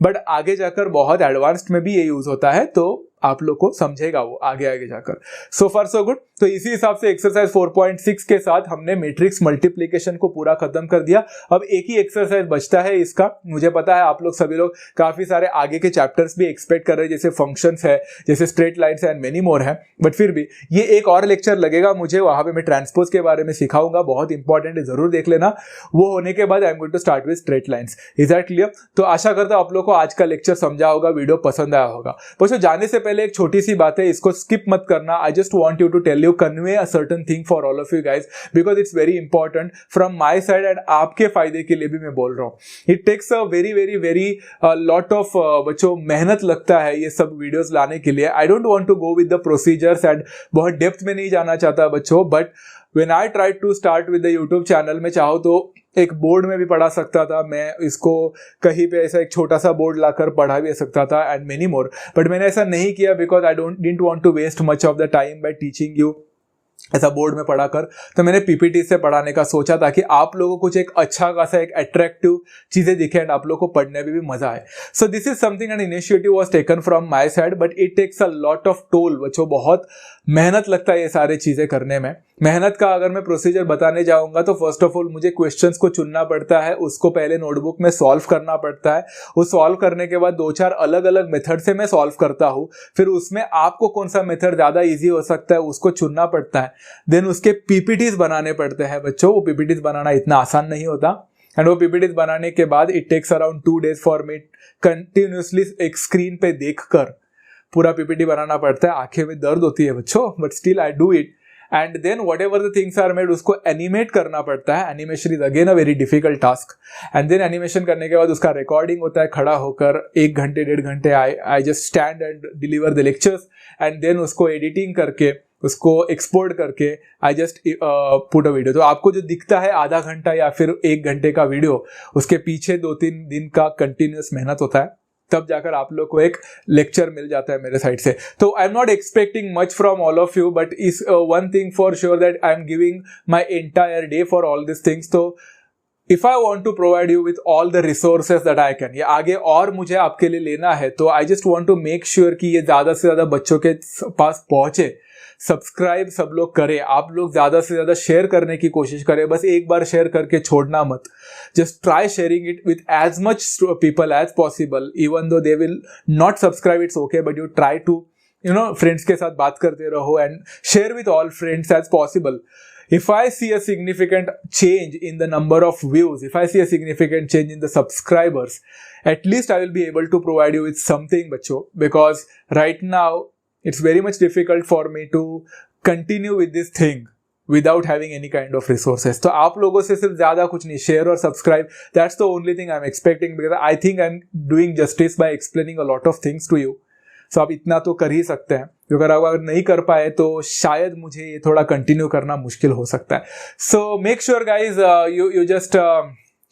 बट आगे जाकर बहुत एडवांस्ड में भी ये यूज होता है, तो आप लोग को समझेगा वो आगे जाकर। सो फार सो गुड। तो इसी हिसाब से एक्सरसाइज 4.6 के साथ हमने मैट्रिक्स मल्टीप्लिकेशन को पूरा खत्म कर दिया। अब एक ही एक्सरसाइज बचता है इसका। मुझे पता है आप लोग सभी लोग काफी सारे आगे के चैप्टर्स भी एक्सपेक्ट कर रहे हैं, जैसे फंक्शंस है, जैसे straight lines and many more है, बट फिर भी ये एक और लेक्चर लगेगा मुझे, वहां पे मैं ट्रांसपोज के बारे में सिखाऊंगा, बहुत इंपॉर्टेंट है, जरूर देख लेना। वो होने के बाद I am going to start with straight lines. Is that clear? तो आशा करता हूं आप लोग को आज का लेक्चर समझा होगा, वीडियो पसंद आया होगा। बच्चों जाने से पहले एक छोटी सी बात है, इसको स्किप मत करना। I just want you to tell you, convey a certain thing for all of you guys, because it's very important from my side and आपके फायदे के लिए भी मैं बोल रहा हूं। It takes a very very very lot of बच्चों मेहनत लगता है ये सब वीडियोस लाने के लिए। I don't want to go with the procedures and बहुत डेप्थ में नहीं जाना चाहता बच्चों, but when I tried to start with the YouTube channel, में चाहो तो एक बोर्ड में भी पढ़ा सकता था, मैं इसको कहीं पे ऐसा एक छोटा सा बोर्ड लाकर पढ़ा भी सकता था एंड मेनी मोर, बट मैंने ऐसा नहीं किया because I didn't want to waste much of the time by teaching you ऐसा बोर्ड में पढ़ाकर। तो मैंने पीपीटी से पढ़ाने का सोचा ताकि आप लोगों को कुछ एक अच्छा खासा एक अट्रैक्टिव चीजें दिखे एंड आप लोगों को पढ़ने में भी मजा आए। So this is something an initiative was taken from my side, but it takes a lot of toll बच्चों, बहुत मेहनत लगता है ये सारी चीज़ें करने में। मेहनत का अगर मैं प्रोसीजर बताने जाऊंगा तो फर्स्ट ऑफ ऑल मुझे क्वेश्चंस को चुनना पड़ता है, उसको पहले नोटबुक में सॉल्व करना पड़ता है, वो सॉल्व करने के बाद 2-4 अलग अलग मेथड से मैं सॉल्व करता हूँ, फिर उसमें आपको कौन सा मेथड ज़्यादा ईजी हो सकता है उसको चुनना पड़ता है। देन उसके पीपीटीज बनाने पड़ते हैं बच्चों, वो पीपीटीज बनाना इतना आसान नहीं होता। एंड वो पीपीटीज बनाने के बाद it takes around 2 days for me continuously एक स्क्रीन पे देखकर पूरा पीपीटी बनाना पड़ता है। आंखें में दर्द होती है बच्चों, but still I do it. And then whatever the things are made उसको एनिमेट करना पड़ता है। Animation is again a very difficult task. And then animation करने के बाद उसका रिकॉर्डिंग होता है खड़ा होकर 1 घंटे 1.5 घंटे। I just stand and deliver the lectures and then उसको एडिटिंग करके उसको एक्सपोर्ट करके I just put a video. तो आपको जो दिखता है आधा घंटा या फिर 1 घंटे का वीडियो, उसके पीछे 2-3 दिन का कंटिन्यूस मेहनत होता है, तब जाकर आप लोग को एक लेक्चर मिल जाता है मेरे साइड से। तो I am not expecting much from all of you, but is one thing for sure that I am giving my entire day for all this things. तो if I want to provide you with all the resources that I can, ये आगे और मुझे आपके लिए लेना है, तो I just want to make sure कि ये ज़्यादा से ज़्यादा बच्चों के पास पहुँचे। सब्सक्राइब सब लोग करें, आप लोग ज़्यादा से ज़्यादा शेयर करने की कोशिश करें, बस एक बार शेयर करके छोड़ना मत। Just try sharing it with as much people as possible, even though they will not subscribe, it's okay, but you try to friends के साथ बात करते रहो and share with all friends as possible. If I see a significant change in the number of views, if I see a significant change in the subscribers, at least I will be able to provide you with something, bachcho, because right now it's very much difficult for me to continue with this thing without having any kind of resources. तो आप लोगों से सिर्फ ज़्यादा कुछ नहीं, share और subscribe, that's the only thing I'm expecting, because I think I'm doing justice by explaining a lot of things to you. So आप इतना तो कर ही सकते हैं, क्योंकि अगर नहीं कर पाए तो शायद मुझे ये थोड़ा कंटिन्यू करना मुश्किल हो सकता है. So make sure guys you just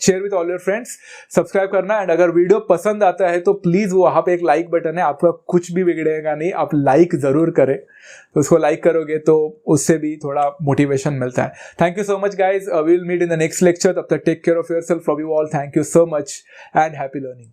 share with all your friends, subscribe करना. एंड अगर वीडियो पसंद आता है तो प्लीज़ वहाँ पे एक लाइक बटन है, आपका कुछ भी बिगड़ेगा नहीं, आप लाइक ज़रूर करें. तो उसको लाइक करोगे तो उससे भी थोड़ा मोटिवेशन मिलता है. Thank you so much guys, we will meet in the next lecture. तब तक take care of your self. Love you all. Thank you so much and happy learning.